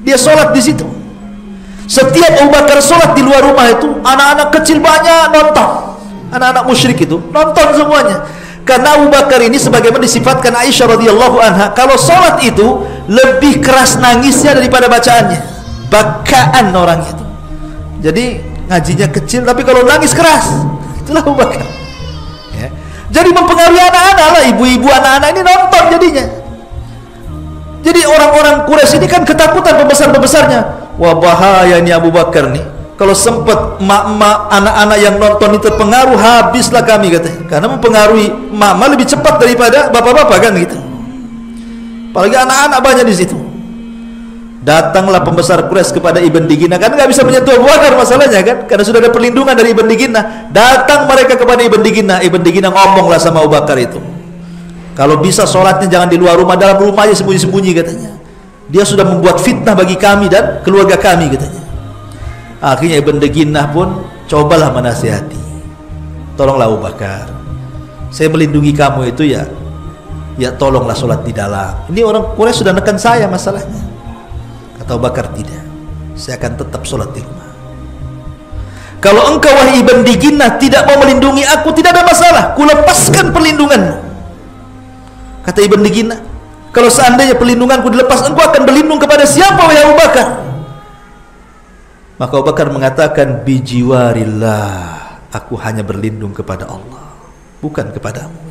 Speaker 1: Dia sholat di situ. Setiap Abu Bakar sholat di luar rumah itu, anak-anak kecil banyak nonton. Anak-anak musyrik itu nonton semuanya. Karena Abu Bakar ini sebagaimana disifatkan Aisyah radhiyallahu anha, kalau sholat itu lebih keras nangisnya daripada bacaannya. Bakaan orang itu. Jadi ngajinya kecil tapi kalau nangis keras. Itulah Abu Bakar ya. Jadi mempengaruhi anak-anak lah, ibu-ibu anak-anak ini nonton jadinya. Jadi orang-orang Quraisy ini kan ketakutan pembesar-pembesarnya. Wah, bahaya ini Abu Bakar nih. Kalau sempat emak-emak anak-anak yang nonton ini terpengaruh, habislah kami katanya. Karena mempengaruhi mama lebih cepat daripada bapak-bapak kan gitu. Apalagi anak-anak banyak di situ. Datanglah pembesar Quraisy kepada Ibn Diginnah, kan nggak bisa menyentuh Abu Bakar masalahnya kan, karena sudah ada perlindungan dari Ibn Diginnah. Datang mereka kepada Ibn Diginnah. Ibn Diginnah ngomonglah sama Abu Bakar itu, kalau bisa sholatnya jangan di luar rumah, dalam rumah aja sembunyi-sembunyi katanya. Dia sudah membuat fitnah bagi kami dan keluarga kami katanya. Akhirnya Ibn Diginnah pun cobalah menasihati, tolonglah Abu Bakar, saya melindungi kamu itu ya tolonglah sholat di dalam. Ini orang Quraisy sudah nekan saya masalahnya. Kata Abu Bakar, tidak, saya akan tetap sholat di rumah. Kalau engkau wahai Ibn Diginnah tidak mau melindungi aku, tidak ada masalah, kulepaskan perlindunganmu. Kata Ibn Diginnah, kalau seandainya perlindunganku dilepas, engkau akan berlindung kepada siapa wahai Abu Bakar? Maka Abu Bakar mengatakan, bijiwarillah, aku hanya berlindung kepada Allah, bukan kepadamu.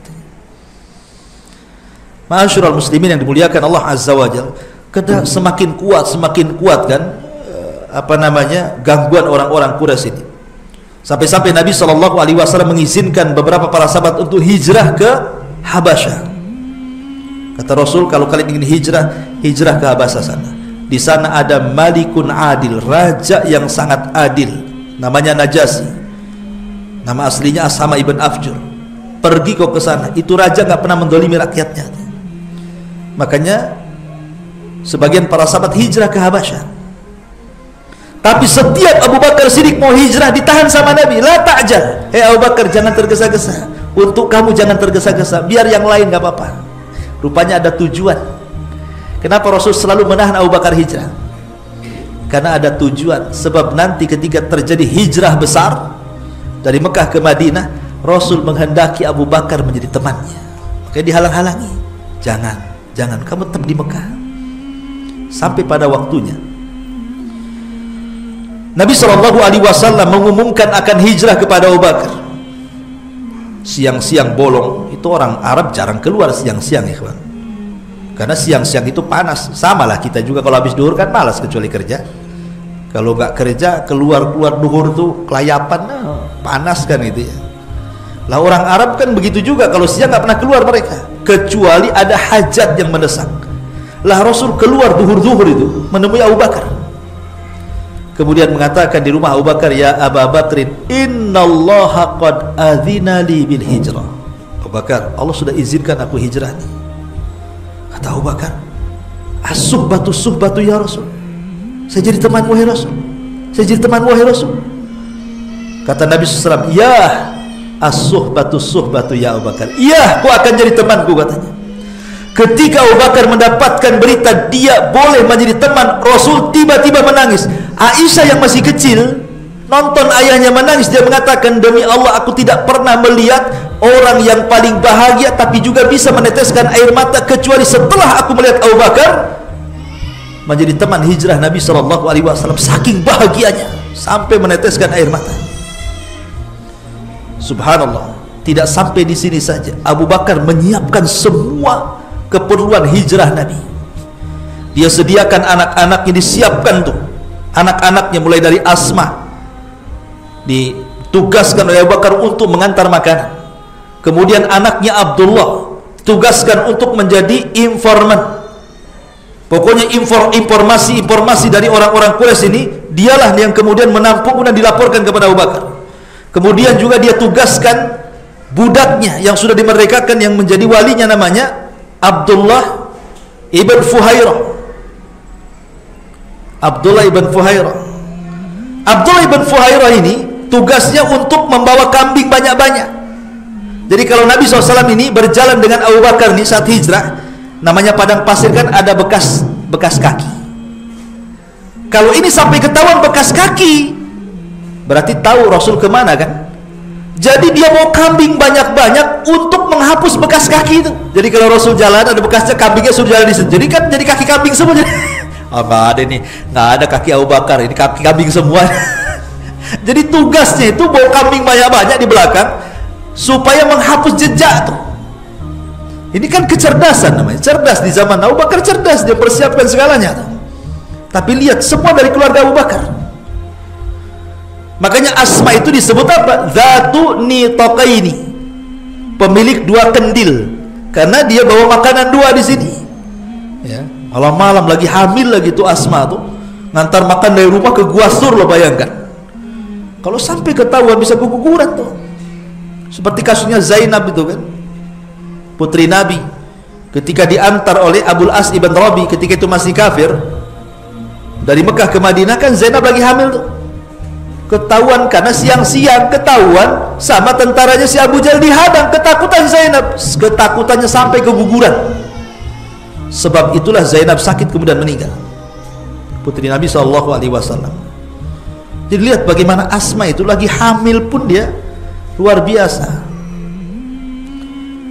Speaker 1: Ma'asyiral muslimin yang dimuliakan Allah Azza wa Jalla, semakin kuat kan gangguan orang-orang Quraisy ini, sampai-sampai Nabi SAW mengizinkan beberapa para sahabat untuk hijrah ke Habasyah. Kata Rasul, kalau kalian ingin hijrah ke Habasyah sana. Di sana ada Malikun Adil, raja yang sangat adil, namanya Najasyi. Nama aslinya Ashama ibn Afjur. Pergi kau ke sana, itu raja nggak pernah mendolimi rakyatnya. Makanya Sebagian para sahabat hijrah ke Habasyah. Tapi setiap Abu Bakar Siddiq mau hijrah ditahan sama Nabi. La ta'jal. Abu Bakar, jangan tergesa-gesa. Untuk kamu jangan tergesa-gesa. Biar yang lain gak apa-apa. Rupanya ada tujuan. Kenapa Rasul selalu menahan Abu Bakar hijrah? Karena ada tujuan. Sebab nanti ketika terjadi hijrah besar dari Mekah ke Madinah, Rasul menghendaki Abu Bakar menjadi temannya. Makanya dihalang-halangi. Jangan, kamu tetap di Mekah sampai pada waktunya. Nabi SAW mengumumkan akan hijrah kepada Abu Bakar. Siang-siang bolong. Itu orang Arab jarang keluar siang-siang, ikhwan. Karena siang-siang itu panas. Sama lah kita juga kalau habis duhur kan malas, kecuali kerja. Kalau nggak kerja, keluar duhur tuh kelayapan, panas kan gitu ya. Lah orang Arab kan begitu juga, kalau siang nggak pernah keluar mereka, kecuali ada hajat yang mendesak. Lah Rasul keluar duhur-duhur itu menemui Abu Bakar. Kemudian mengatakan di rumah Abu Bakar, ya Abu Bakrin, innallaha qad adzina li bil hijrah. Abu Bakar, Allah sudah izinkan aku hijrah nih. Kata Abu Bakar, as-suhbatu ya Rasul. Saya jadi teman wahai Rasul. Saya jadi teman wahai Rasul. Kata Nabi SAW, ya as-suhbatu ya Abu Bakar. Iya, kau akan jadi temanku, katanya. Ketika Abu Bakar mendapatkan berita dia boleh menjadi teman Rasul, tiba-tiba menangis. Aisyah yang masih kecil nonton ayahnya menangis, dia mengatakan, demi Allah aku tidak pernah melihat orang yang paling bahagia tapi juga bisa meneteskan air mata kecuali setelah aku melihat Abu Bakar menjadi teman hijrah Nabi SAW. Saking bahagianya sampai meneteskan air mata. Subhanallah. Tidak sampai di sini saja, Abu Bakar menyiapkan semua keperluan hijrah Nabi. Dia sediakan anak-anaknya, disiapkan tuh anak-anaknya, mulai dari Asma ditugaskan oleh Abu Bakar untuk mengantar makanan. Kemudian anaknya Abdullah tugaskan untuk menjadi informan. Pokoknya informasi dari orang-orang Quraisy ini dialah yang kemudian menampung dan dilaporkan kepada Abu Bakar. Kemudian juga dia tugaskan budaknya yang sudah dimerdekakan, yang menjadi walinya, namanya Abdullah ibn Fuhairah. Abdullah ibn Fuhairah ini tugasnya untuk membawa kambing banyak-banyak. Jadi kalau Nabi SAW ini berjalan dengan Abu Bakar nih saat hijrah, namanya padang pasir kan ada bekas kaki. Kalau ini sampai ketahuan bekas kaki, berarti tahu Rasul kemana kan? Jadi dia mau kambing banyak-banyak untuk menghapus bekas kaki itu. Jadi kalau Rasul jalan ada bekasnya, kambingnya sudah jalan di situ. Jadi kan jadi kaki kambing semua. Apa ada nih? Nggak ada kaki Abu Bakar, ini kaki kambing semua. Jadi tugasnya itu bawa kambing banyak-banyak di belakang supaya menghapus jejak tuh. Ini kan kecerdasan namanya. Cerdas di zaman Abu Bakar, cerdas, dia persiapkan segalanya tuh. Tapi lihat semua dari keluarga Abu Bakar. Makanya Asma itu disebut apa? Zatu nitaqaini, pemilik dua kendil, karena dia bawa makanan dua di sini. Ya, malam-malam lagi hamil lagi tuh Asma tuh, ngantar makan dari rumah ke Gua Sur, lo bayangkan. Kalau sampai ketahuan bisa keguguran tuh. Seperti kasusnya Zainab itu kan, putri Nabi, ketika diantar oleh Abul As ibn Rabi, ketika itu masih kafir, dari Mekah ke Madinah kan Zainab lagi hamil tuh. Ketahuan karena siang-siang ketahuan sama tentaranya si Abu Jahal, dihadang. Ketakutan Zainab, ketakutannya sampai keguguran. Sebab itulah Zainab sakit kemudian meninggal, putri Nabi SAW. Jadi lihat bagaimana Asma itu lagi hamil pun dia luar biasa.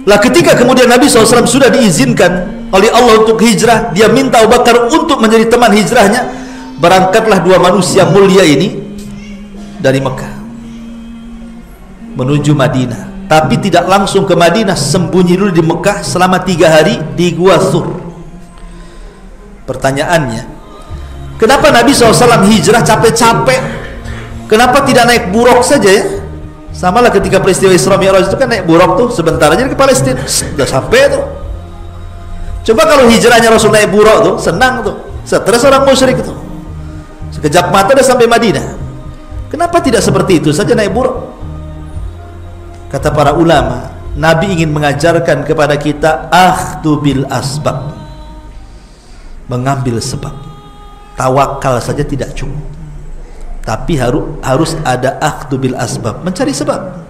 Speaker 1: Lah ketika kemudian Nabi SAW sudah diizinkan oleh Allah untuk hijrah, dia minta Abu Bakar untuk menjadi teman hijrahnya. Berangkatlah dua manusia mulia ini dari Mekah menuju Madinah, tapi tidak langsung ke Madinah, sembunyi dulu di Mekah selama 3 hari di Gua Sur. Pertanyaannya, kenapa Nabi SAW hijrah capek-capek? Kenapa tidak naik buruk saja ya? Sama lah ketika peristiwa Isra Mi'raj itu kan naik buruk tuh, sebentar aja ke Palestina sudah sampai tuh. Coba kalau hijrahnya Rasul naik buruk tuh, senang tuh, stres orang musyrik tuh, sekejap mata udah sampai Madinah. Kenapa tidak seperti itu saja naik buruk? Kata para ulama, Nabi ingin mengajarkan kepada kita akhdhu bil asbab, mengambil sebab. Tawakal saja tidak cukup, tapi harus ada akhdhu bil asbab, mencari sebab.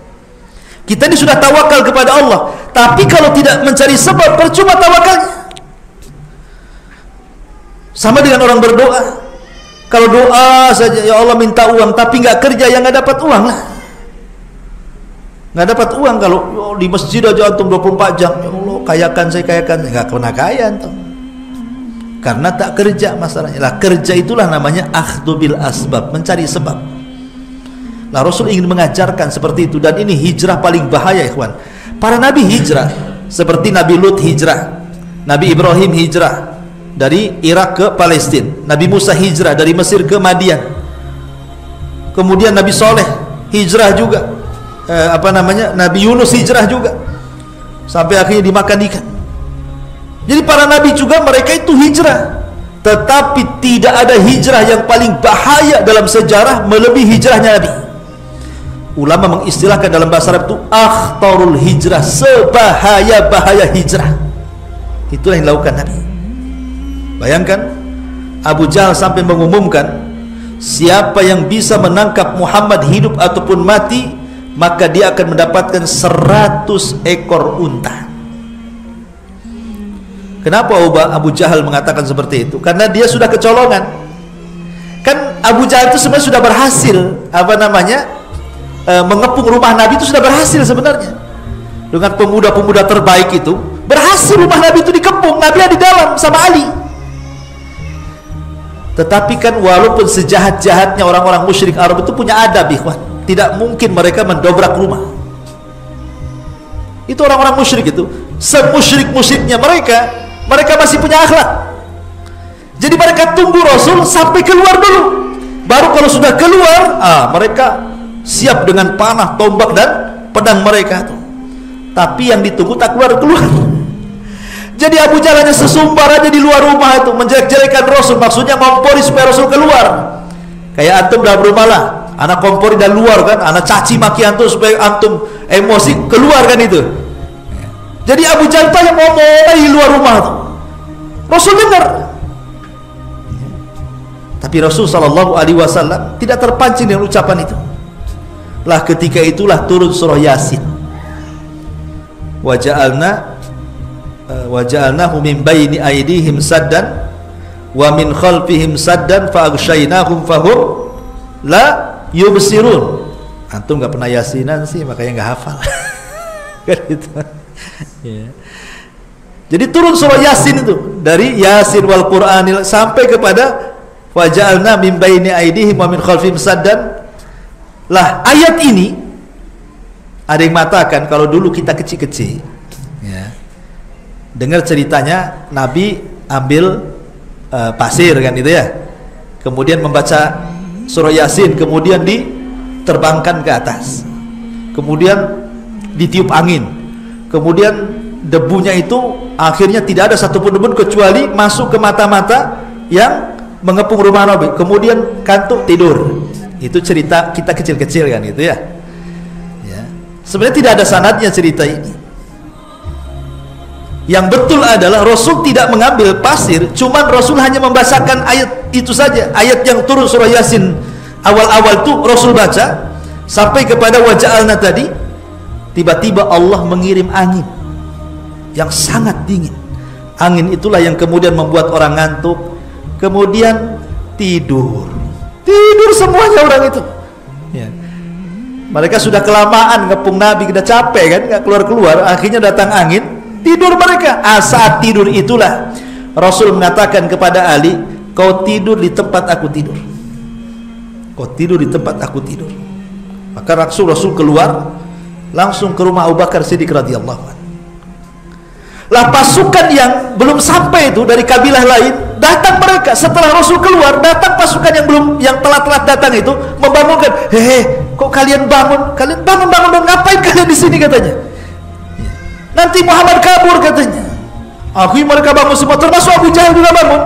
Speaker 1: Kita ini sudah tawakal kepada Allah, tapi kalau tidak mencari sebab, percuma tawakalnya. Sama dengan orang berdoa. Kalau doa saja, ya Allah minta uang, tapi nggak kerja, ya nggak dapat uang lah. Nggak dapat uang. Kalau di masjid aja antum 24 jam, ya Allah kayakan saya, nggak pernah kaya antum. Karena tak kerja masalahnya. Lah kerja itulah namanya akhdhu bil asbab, mencari sebab. Nah, Rasul ingin mengajarkan seperti itu, dan ini hijrah paling bahaya, ikhwan. Para nabi hijrah, seperti Nabi Lut hijrah, Nabi Ibrahim hijrah dari Irak ke Palestina, Nabi Musa hijrah dari Mesir ke Madian, kemudian Nabi Soleh hijrah juga, Nabi Yunus hijrah juga, sampai akhirnya dimakan ikan. Jadi para nabi juga mereka itu hijrah, tetapi tidak ada hijrah yang paling bahaya dalam sejarah melebihi hijrahnya Nabi. Ulama mengistilahkan dalam bahasa Arab itu akhtarul hijrah, sebahaya-bahaya hijrah. Itulah yang dilakukan Nabi. Bayangkan Abu Jahal sampai mengumumkan, siapa yang bisa menangkap Muhammad hidup ataupun mati, maka dia akan mendapatkan 100 ekor unta. Kenapa Abu Jahal mengatakan seperti itu? Karena dia sudah kecolongan. Kan Abu Jahal itu sebenarnya sudah berhasil mengepung rumah Nabi, itu sudah berhasil sebenarnya. Dengan pemuda-pemuda terbaik itu, berhasil rumah Nabi itu dikepung, Nabi ada di dalam sama Ali. Tetapi kan walaupun sejahat-jahatnya orang-orang musyrik Arab itu punya adab, ikhwan. Tidak mungkin mereka mendobrak rumah. Itu orang-orang musyrik itu, semusyrik-musyriknya mereka masih punya akhlak. Jadi mereka tunggu Rasul sampai keluar dulu, baru kalau sudah keluar, mereka siap dengan panah, tombak dan pedang mereka tuh. Tapi yang ditunggu tak keluar. Jadi Abu Jahal hanya sesumbar aja di luar rumah itu, menjelek-jelekan Rasul, maksudnya ngompori supaya Rasul keluar. Kayak antum dalam rumah lah, anak kompori dari luar kan, anak caci maki antum supaya antum emosi keluar kan itu. Jadi Abu Jahal yang ngomong di luar rumah tuh, Rasul dengar. Tapi Rasul SAW tidak terpancing dengan ucapan itu. Lah ketika itulah turun surah Yasin. Waja'alnahu min baini aydihim saddan wa min khalfihim saddan fa aghshaynahum fahum la yubsirun. Antum enggak pernah Yasinan sih, makanya enggak hafal. Kan gitu. Ya. Jadi turun surah Yasin itu, dari Yasin wal Qur'anil sampai kepada waja'alna min baini aydihim wa min khalfihim saddan. Lah ayat ini ada yang mengatakan kalau dulu kita kecil-kecil, ya, dengar ceritanya Nabi ambil pasir kan itu ya, kemudian membaca surah Yasin, kemudian diterbangkan ke atas, kemudian ditiup angin, kemudian debunya itu akhirnya tidak ada satupun debu kecuali masuk ke mata-mata yang mengepung rumah Nabi, kemudian kantuk tidur. Itu cerita kita kecil-kecil kan itu ya. Ya. Sebenarnya tidak ada sanadnya cerita ini. Yang betul adalah Rasul tidak mengambil pasir, cuman Rasul hanya membacakan ayat itu saja, ayat yang turun surah Yasin awal-awal tuh Rasul baca sampai kepada waja'alna tadi. Tiba-tiba Allah mengirim angin yang sangat dingin. Angin itulah yang kemudian membuat orang ngantuk, kemudian tidur semuanya orang itu ya. Mereka sudah kelamaan ngepung Nabi, sudah capek kan, nggak keluar-keluar, akhirnya datang angin, tidur mereka. Saat tidur itulah Rasul mengatakan kepada Ali, kau tidur di tempat aku tidur, kau tidur di tempat aku tidur. Maka Rasul keluar langsung ke rumah Abu Bakar Siddiq radhiyallahu anhu. Lah pasukan yang belum sampai itu dari kabilah lain datang, mereka setelah Rasul keluar datang pasukan yang telat datang itu membangunkan, kok kalian bangun dong, ngapain kalian di sini katanya, nanti Muhammad kabur katanya. Akhirnya mereka bangun semua, termasuk Abu Jahal juga bangun.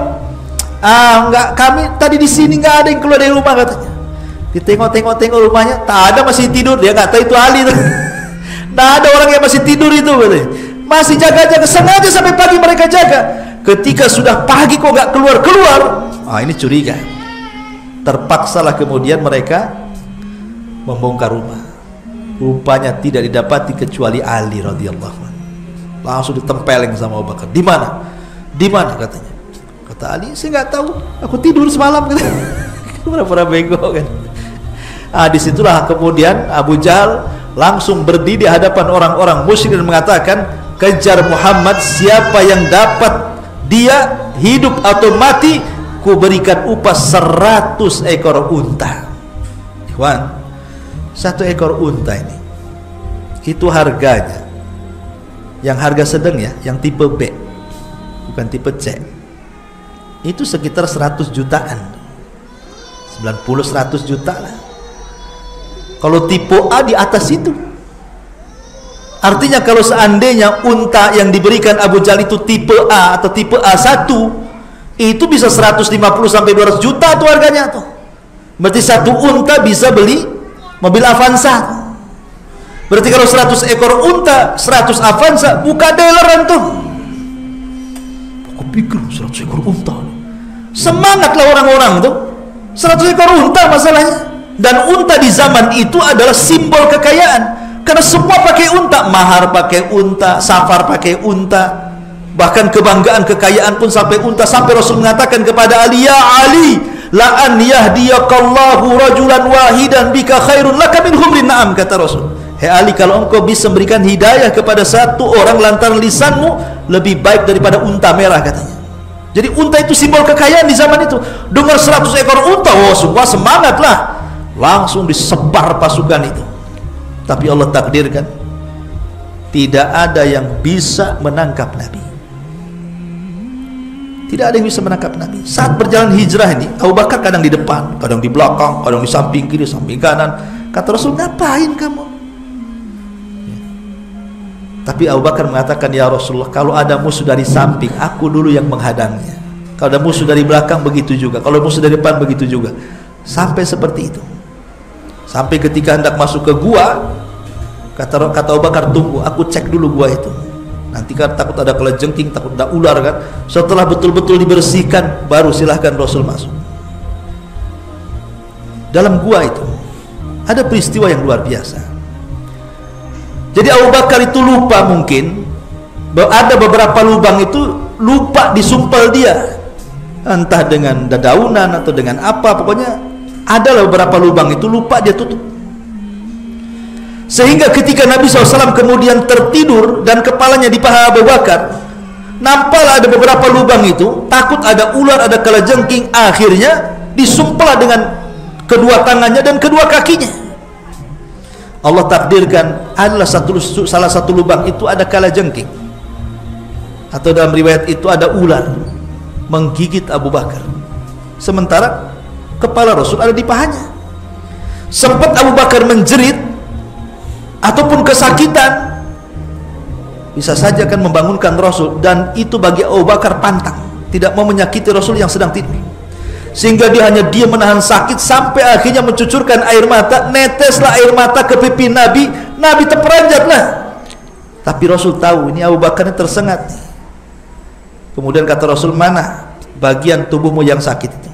Speaker 1: Enggak, kami tadi di sini nggak ada yang keluar dari rumah katanya. Ditengok rumahnya tak ada, masih tidur. Dia nggak tahu itu Ali tuh. Nggak ada orang yang masih tidur itu katanya, masih jaga-jaga, sengaja sampai pagi mereka jaga. Ketika sudah pagi kok nggak keluar-keluar, ini curiga. Terpaksalah kemudian mereka membongkar rumah. Rupanya tidak didapati kecuali Ali radhiyallahu anhu. Langsung ditempeleng sama Abu Bakar. Di mana? Di mana katanya? Kata Ali, saya nggak tahu. Aku tidur semalam. Pura-pura bego kan. Disitulah kemudian Abu Jahal langsung berdiri di hadapan orang-orang musyrik dan mengatakan, kejar Muhammad, siapa yang dapat dia hidup atau mati, ku berikan upah 100 ekor unta. Ikhwan, 1 ekor unta ini itu harganya, yang harga sedang ya, yang tipe B bukan tipe C, itu sekitar 100 jutaan, 90-100 juta lah. Kalau tipe A di atas itu. Artinya kalau seandainya unta yang diberikan Abu Jahal itu tipe A atau tipe A1, itu bisa 150 sampai 200 juta tuh harganya tuh. Berarti satu unta bisa beli mobil Avanza. Berarti kalau 100 ekor unta, 100 Avanza, buka deleran tuh. Aku pikir 100 ekor unta. Semangatlah orang-orang tuh. 100 ekor unta masalahnya. Dan unta di zaman itu adalah simbol kekayaan, karena semua pakai unta, mahar pakai unta, safar pakai unta, bahkan kebanggaan kekayaan pun sampai unta. Sampai Rasul mengatakan kepada Ali, ya Ali, la an yahdiyakallahu rajulan wahidan bika khairun laka min humrin na'am, kata Rasul. Hei Ali, kalau engkau bisa memberikan hidayah kepada satu orang lantaran lisanmu, lebih baik daripada unta merah, katanya. Jadi unta itu simbol kekayaan di zaman itu. Dengar 100 ekor unta, semua semangat lah. Langsung disebar pasukan itu. Tapi Allah takdirkan tidak ada yang bisa menangkap Nabi. Tidak ada yang bisa menangkap Nabi. Saat berjalan hijrah ini, Abu Bakar kadang di depan, kadang di belakang, kadang di samping kiri, samping kanan. Kata Rasul, ngapain kamu? Tapi Abu Bakar mengatakan, ya Rasulullah, kalau ada musuh dari samping, aku dulu yang menghadangnya. Kalau ada musuh dari belakang, begitu juga. Kalau musuh dari depan, begitu juga. Sampai seperti itu. Sampai ketika hendak masuk ke gua, kata Abu Bakar, tunggu, aku cek dulu gua itu. Nanti kan takut ada kelajengking, takut ada ular kan. Setelah betul-betul dibersihkan, baru silahkan Rasul masuk. Dalam gua itu ada peristiwa yang luar biasa. Jadi Abu Bakar itu lupa, mungkin ada beberapa lubang itu lupa disumpel dia, entah dengan dedaunan atau dengan apa, pokoknya ada beberapa lubang itu lupa dia tutup. Sehingga ketika Nabi SAW kemudian tertidur dan kepalanya di paha Abu Bakar, nampaklah ada beberapa lubang itu, takut ada ular, ada kalajengking. Akhirnya disumpel dengan kedua tangannya dan kedua kakinya. Allah takdirkan adalah salah satu lubang itu ada kalajengking, atau dalam riwayat itu ada ular menggigit Abu Bakar. Sementara kepala Rasul ada di pahanya. Sempat Abu Bakar menjerit ataupun kesakitan, bisa saja akan membangunkan Rasul, dan itu bagi Abu Bakar pantang, tidak mau menyakiti Rasul yang sedang tidur. Sehingga dia hanya diam menahan sakit sampai akhirnya mencucurkan air mata. Neteslah air mata ke pipi Nabi. Nabi terperanjatlah. Tapi Rasul tahu ini Abu Bakar ini tersengat. Kemudian kata Rasul, mana bagian tubuhmu yang sakit itu?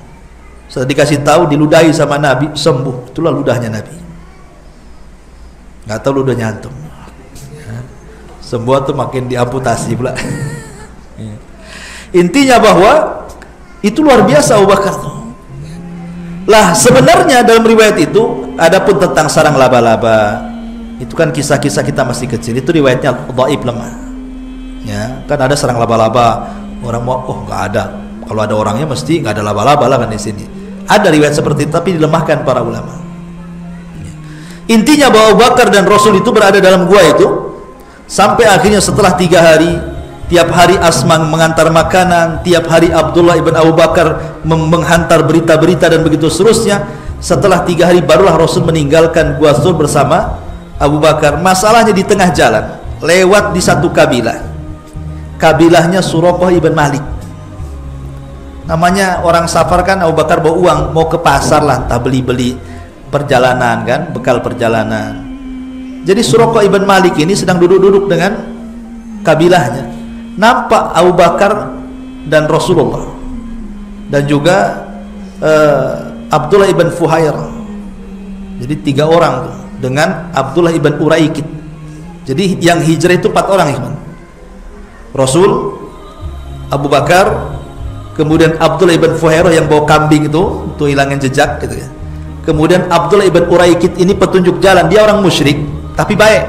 Speaker 1: Setelah dikasih tahu, diludahi sama Nabi, sembuh. Itulah ludahnya Nabi. Nggak tahu ludahnya antum. Sembuh tuh makin diamputasi pula. Intinya bahwa itu luar biasa Abu Bakar tuh. Lah sebenarnya dalam riwayat itu adapun tentang sarang laba-laba, itu kan kisah-kisah kita masih kecil, itu riwayatnya dhaif, lemah. Ya, kan ada sarang laba-laba, orang mau nggak ada. Kalau ada orangnya mesti nggak ada laba-laba lah kan di sini. Ada riwayat seperti itu tapi dilemahkan para ulama. Intinya bahwa Abu Bakar dan Rasul itu berada dalam gua itu sampai akhirnya setelah 3 hari, tiap hari Asma mengantar makanan, tiap hari Abdullah ibn Abu Bakar menghantar berita-berita dan begitu seterusnya. Setelah 3 hari barulah Rasul meninggalkan Gua Thur bersama Abu Bakar. Masalahnya di tengah jalan, lewat di satu kabilah. Kabilahnya Suraqah ibn Malik. Namanya orang safar kan, Abu Bakar bawa uang, mau ke pasar lah, entah beli-beli perjalanan kan, bekal perjalanan. Jadi Suraqah ibn Malik ini sedang duduk-duduk dengan kabilahnya. Nampak Abu Bakar dan Rasulullah, dan juga Abdullah ibn Fuhair. Jadi 3 orang dengan Abdullah ibn Uraikid. Jadi yang hijrah itu 4 orang, ikhwan. Rasul, Abu Bakar, kemudian Abdullah ibn Fuhairah yang bawa kambing itu untuk hilangin jejak gitu ya. Kemudian Abdullah ibn Uraikid ini petunjuk jalan, dia orang musyrik tapi baik.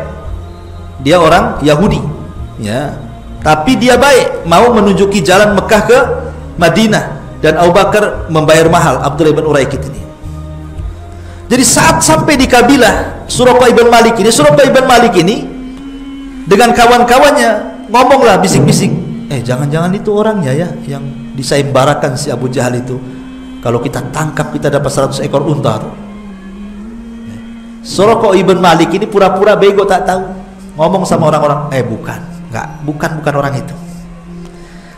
Speaker 1: Dia orang Yahudi ya, tapi dia baik, mau menunjuki jalan Mekah ke Madinah, dan Abu Bakar membayar mahal Abdullah ibn Uraikid ini. Jadi saat sampai di kabilah Suraqah ibn Malik ini, Suraqah ibn Malik ini dengan kawan-kawannya ngomonglah bisik-bisik, jangan-jangan itu orangnya ya yang disaimbarakan si Abu Jahal itu. Kalau kita tangkap kita dapat 100 ekor unta tuh. Suraqah ibn Malik ini pura-pura bego, tak tahu, ngomong sama orang-orang, bukan orang itu.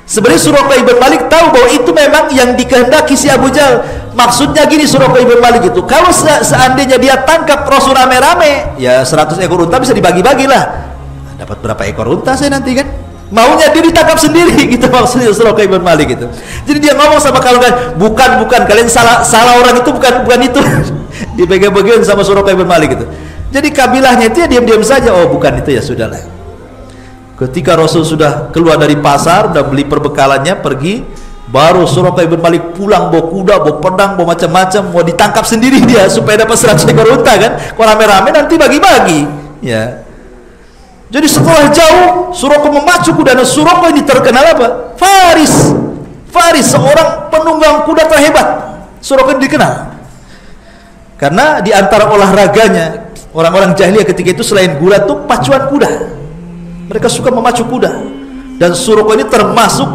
Speaker 1: Sebenarnya Suraqah ibn Malik tahu bahwa itu memang yang dikehendaki si Abu Jahal. Maksudnya gini, Suraqah ibn Malik itu, kalau seandainya dia tangkap Rasul rame-rame, ya 100 ekor unta bisa dibagi-bagi lah. Dapat berapa ekor unta saya nanti kan? Maunya dia ditangkap sendiri gitu, maksudnya Suraqah ibn Malik itu. Jadi dia ngomong sama kawan-kawan, bukan kalian salah orang itu, bukan itu. Dipegang-pegang sama Suraqah ibn Malik itu. Jadi kabilahnya itu ya diam-diam saja, oh bukan itu, ya sudahlah. Ketika Rasul sudah keluar dari pasar, udah beli perbekalannya, pergi, baru Suraqah ibn Malik pulang bawa kuda, bawa pedang, bawa macam-macam, mau ditangkap sendiri dia supaya dapat 100 ekor unta kan. Kalau rame-rame nanti bagi-bagi ya. Jadi setelah jauh Suraqah memacu kuda, dan Suraqah ini terkenal apa? Faris, seorang penunggang kuda terhebat. Suraqah dikenal karena di antara olahraganya orang-orang jahiliyah ketika itu selain gulat tuh pacuan kuda. Mereka suka memacu kuda, dan Suraqah ini termasuk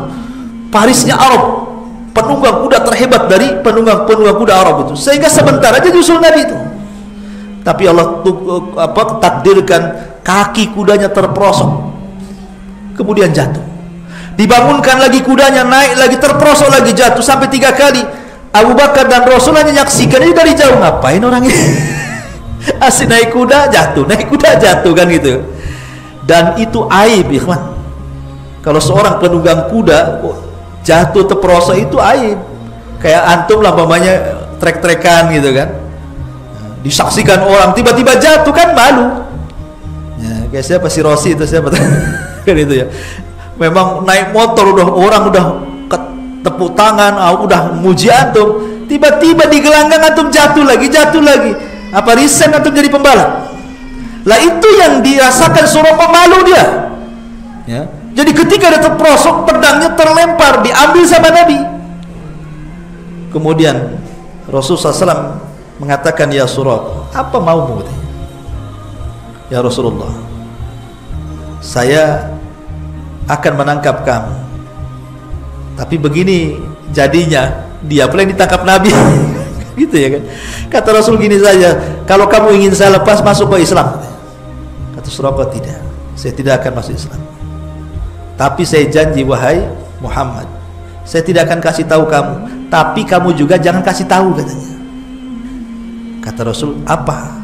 Speaker 1: Farisnya Arab, penunggang kuda terhebat dari penunggang kuda Arab itu. Sehingga sebentar aja nyusul Nabi itu, tapi Allah takdirkan kaki kudanya terperosok, kemudian jatuh. Dibangunkan lagi kudanya, naik lagi, terperosok lagi, jatuh sampai 3 kali. Abu Bakar dan Rasul hanya menyaksikan ini dari jauh. Ngapain orang ini? Asik naik kuda jatuh kan gitu. Dan itu aib, ikhwan. Kalau seorang penunggang kuda jatuh terperosok itu aib. Kayak antum lah mamanya trek-trekan gitu kan, disaksikan orang tiba-tiba jatuh kan malu ya. Kayak siapa si Rosi itu siapa kan itu ya. Memang naik motor orang udah tepuk tangan, udah muji antum, tiba-tiba di gelanggang antum jatuh lagi. Apa resign antum jadi pembalap? Lah itu yang dirasakan Suraqah, malu dia ya. Jadi ketika dia terperosok, pedangnya terlempar, diambil sama Nabi. Kemudian Rasulullah SAW mengatakan, ya Suraqah, apa maumu? Ya Rasulullah, saya akan menangkap kamu, tapi begini jadinya, dia pula yang ditangkap Nabi. Gitu ya kan. Kata Rasul gini saja, kalau kamu ingin saya lepas, masuk ke Islam. Kata Suraqah, tidak, saya tidak akan masuk Islam, tapi saya janji wahai Muhammad, saya tidak akan kasih tahu kamu, tapi kamu juga jangan kasih tahu, katanya. Kata Rasul, apa?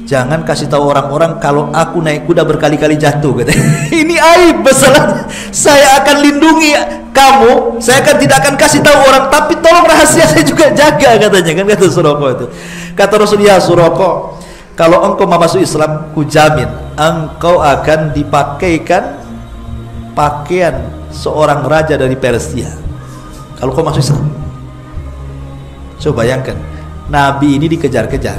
Speaker 1: Jangan kasih tahu orang-orang kalau aku naik kuda berkali-kali jatuh, katanya. Ini aib besar. Saya akan lindungi kamu, saya tidak akan kasih tahu orang, tapi tolong rahasia saya juga jaga, katanya kan, kata Suraqah itu. Kata Rasul, ya Suraqah, kalau engkau mau masuk Islam, ku jamin engkau akan dipakaikan pakaian seorang raja dari Persia kalau kau masuk Islam. Coba bayangkan, Nabi ini dikejar-kejar,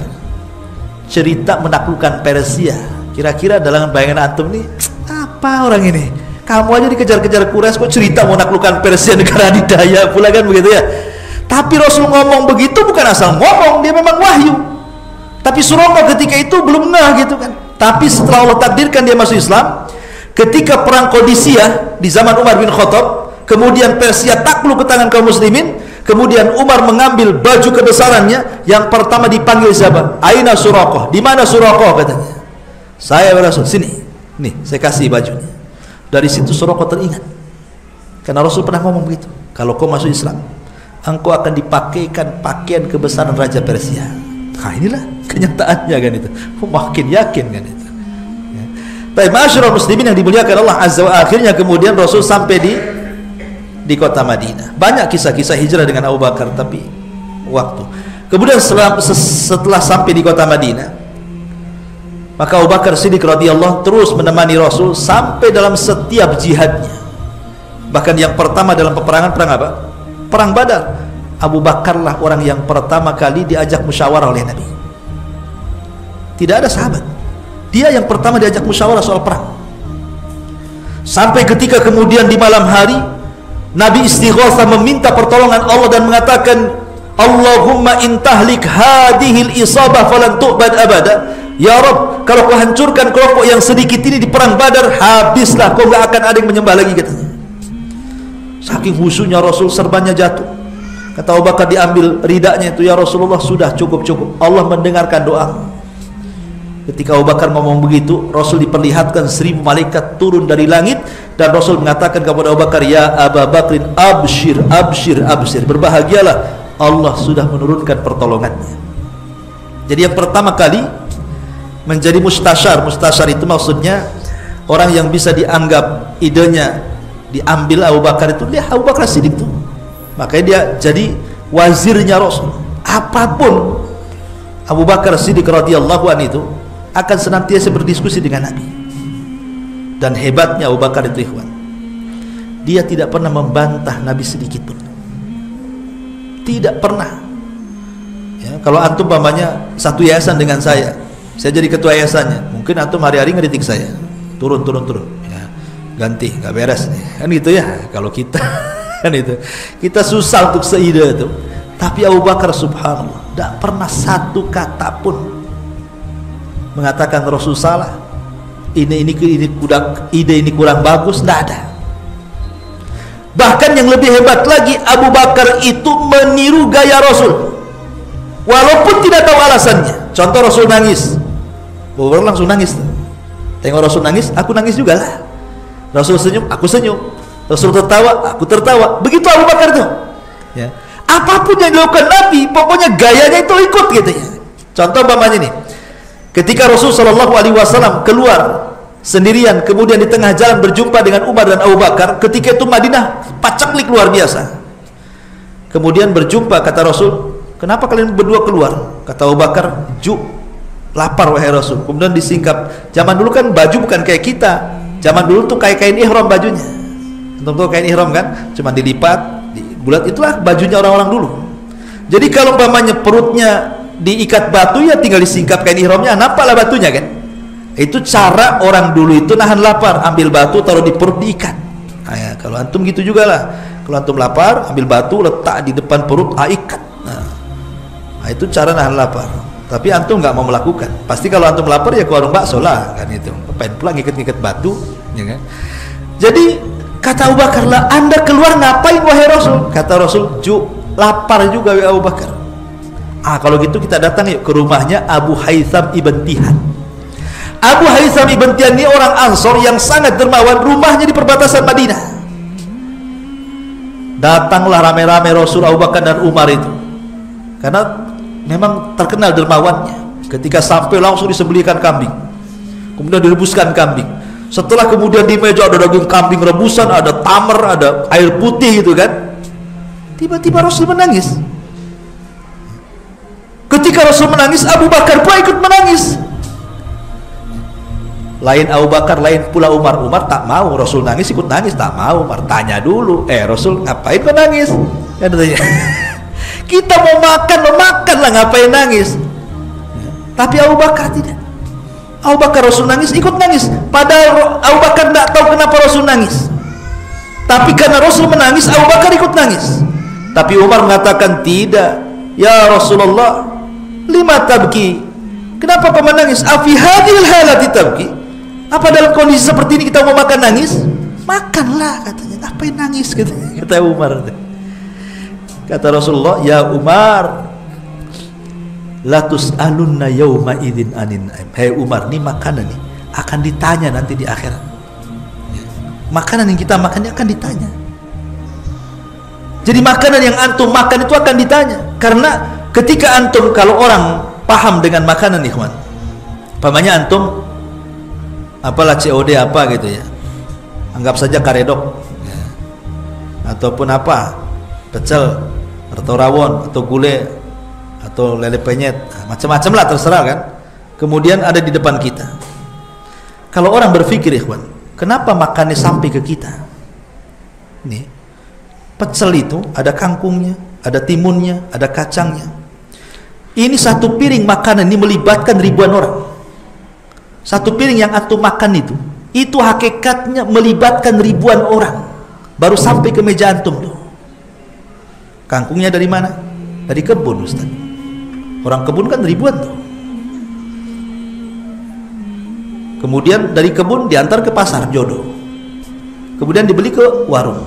Speaker 1: cerita menaklukkan Persia. Kira-kira dalam bayangan antum nih, apa orang ini? Kamu aja dikejar-kejar Quraisy, kok cerita mau menaklukkan Persia, negara adidaya pula kan, begitu ya. Tapi Rasul ngomong begitu bukan asal ngomong, dia memang wahyu. Tapi Suraqah ketika itu belum ngeh gitu kan. Tapi setelah Allah takdirkan dia masuk Islam, ketika perang Qadisiyah di zaman Umar bin Khattab, kemudian Persia takluk ke tangan kaum muslimin, kemudian Umar mengambil baju kebesarannya, yang pertama dipanggil siapa? Aina Suraqah, di mana Suraqah, katanya. Saya Rasul, sini, nih saya kasih bajunya. Dari situ Suraqah teringat, karena Rasul pernah ngomong begitu, kalau kau masuk Islam, engkau akan dipakaikan pakaian kebesaran Raja Persia. Nah inilah kenyataannya kan itu. Makin yakin kan itu. Baik, ma'asyiral muslimin yang dimuliakan Allah Azza wa, akhirnya kemudian Rasul sampai di kota Madinah. Banyak kisah-kisah hijrah dengan Abu Bakar, tapi waktu. Kemudian setelah sampai di kota Madinah, maka Abu Bakar Siddiq radhiyallahu terus menemani Rasul sampai dalam setiap jihadnya. Bahkan yang pertama dalam peperangan, perang apa? Perang Badar. Abu Bakarlah orang yang pertama kali diajak musyawarah oleh Nabi. Tidak ada sahabat, dia yang pertama diajak musyawarah soal perang. Sampai ketika kemudian di malam hari Nabi istighatsah meminta pertolongan Allah dan mengatakan, Allahumma intahlik hadhil isabah falan tu'bad abada. Ya Rabb, kalau kau hancurkan kelompok yang sedikit ini di perang Badar, habislah, kau gak akan ada yang menyembah lagi, katanya. Saking khusyuknya Rasul, serbannya jatuh. Kata Abu Bakar, diambil ridanya itu, ya Rasulullah, sudah cukup. Allah mendengarkan doa. Ketika Abu Bakar ngomong begitu, Rasul diperlihatkan 1000 malaikat turun dari langit, dan Rasul mengatakan kepada Abu Bakar, ya Abu Bakrin, abshir, berbahagialah, Allah sudah menurunkan pertolongannya. Jadi yang pertama kali menjadi mustasyar itu maksudnya orang yang bisa dianggap idenya diambil Abu Bakar itu, dia Abu Bakar Siddiq itu. Makanya dia jadi wazirnya Rasul. Apapun Abu Bakar Siddiq radhiyallahu anhu itu akan senantiasa berdiskusi dengan Nabi. Dan hebatnya Abu Bakar itu, ikhwan, dia tidak pernah membantah Nabi sedikit pun. Tidak pernah. Ya, kalau antum pamannya satu yayasan dengan saya jadi ketua yayasannya, mungkin antum hari-hari ngeritik saya, turun ya, ganti, nggak beres nih, kan gitu ya. Kalau kita kan itu, kita susah untuk seide itu. Tapi Abu Bakar subhanallah tidak pernah satu kata pun mengatakan Rasul salah, ide ini kurang bagus, tidak ada. Bahkan yang lebih hebat lagi, Abu Bakar itu meniru gaya Rasul walaupun tidak tahu alasannya. Contoh, Rasul nangis, Abu Bakar langsung nangis. Tengok Rasul nangis, aku nangis juga lah. Rasul senyum, aku senyum. Rasul tertawa, aku tertawa. Begitu Abu Bakar tuh, ya. Apapun yang dilakukan Nabi, pokoknya gayanya itu ikut, gitu ya. Contoh umpamanya nih, ketika Rasul Shallallahu Alaihi Wasallam keluar sendirian, kemudian di tengah jalan berjumpa dengan Umar dan Abu Bakar. Ketika itu Madinah pacaklik luar biasa. Kemudian berjumpa, kata Rasul, kenapa kalian berdua keluar? Kata Abu Bakar, lapar wahai Rasul. Kemudian disingkap. Zaman dulu kan baju bukan kayak kita. Zaman dulu tuh kayak kain ihram bajunya. Tentu kain ihram kan, cuma dilipat, bulat, itulah bajunya orang-orang dulu. Jadi kalau umpamanya perutnya diikat batu, ya tinggal disingkap kain ihramnya, nampaklah batunya kan. Itu cara orang dulu itu nahan lapar, ambil batu taruh di perut, diikat. Nah, ya, kalau antum gitu juga lah. Kalau antum lapar, ambil batu letak di depan perut, ikat. Nah, itu cara nahan lapar. Tapi antum nggak mau melakukan. Pasti kalau antum lapar ya ke warung bakso lah kan itu. Pengen pulang ngikat-ngikat batu, ya kan. Jadi kata Abu Bakar, lah Anda keluar ngapain wahai Rasul? Kata Rasul, lapar juga ya Abu Bakar. Kalau gitu kita datang yuk ke rumahnya Abu Haytham ibn Tihan. Abu Haytham ibn Tihan ini orang Ansor yang sangat dermawan, rumahnya di perbatasan Madinah. Datanglah rame-rame Rasul, Abu Bakar dan Umar itu, karena memang terkenal dermawannya. Ketika sampai langsung disembelihkan kambing, kemudian direbuskan kambing. Setelah kemudian di meja ada daging kambing rebusan, ada tamar, ada air putih gitu kan. Tiba-tiba Rasul menangis. Ketika Rasul menangis, Abu Bakar pula ikut menangis. Lain Abu Bakar, lain pula Umar. Umar tak mau Rasul nangis, ikut nangis, tak mau. Umar tanya dulu, Rasul ngapain kau nangis? Kan katanya, kita mau makan lah, ngapain nangis? Tapi Abu Bakar tidak. Abu Bakar Rasul nangis, ikut nangis. Padahal Abu Bakar tidak tahu kenapa Rasul nangis. Tapi karena Rasul menangis, Abu Bakar ikut nangis. Tapi Umar mengatakan, tidak, ya Rasulullah, lima tabki, kenapa kau menangis? Afi hadhil halati tabki, apa dalam kondisi seperti ini kita mau makan nangis? Makanlah, katanya. Ngapain nangis, katanya. Kata Umar. Kata Rasulullah, ya Umar, la tus'alunna yawma idzin anin naim. Hai Umar, ini makanan nih akan ditanya nanti di akhirat. Makanan yang kita makan ini akan ditanya. Jadi makanan yang antum makan itu akan ditanya. Karena ketika antum, kalau orang paham dengan makanan, ikhwan, pamannya antum apalah COD apa gitu ya, anggap saja karedok ya. ataupun apa, pecel atau rawon atau gulai atau lele penyet, macam-macam lah, terserah kan. Kemudian ada di depan kita. Kalau orang berpikir, ikhwan, kenapa makannya sampai ke kita? Nih, pecel itu ada kangkungnya, ada timunnya, ada kacangnya. Ini satu piring makanan ini melibatkan ribuan orang. Satu piring yang antum makan itu hakikatnya melibatkan ribuan orang. Baru sampai ke meja antum tuh. Kangkungnya dari mana? Dari kebun, Ustaz. Orang kebun kan ribuan tuh. Kemudian dari kebun diantar ke pasar jodoh. Kemudian dibeli ke warung.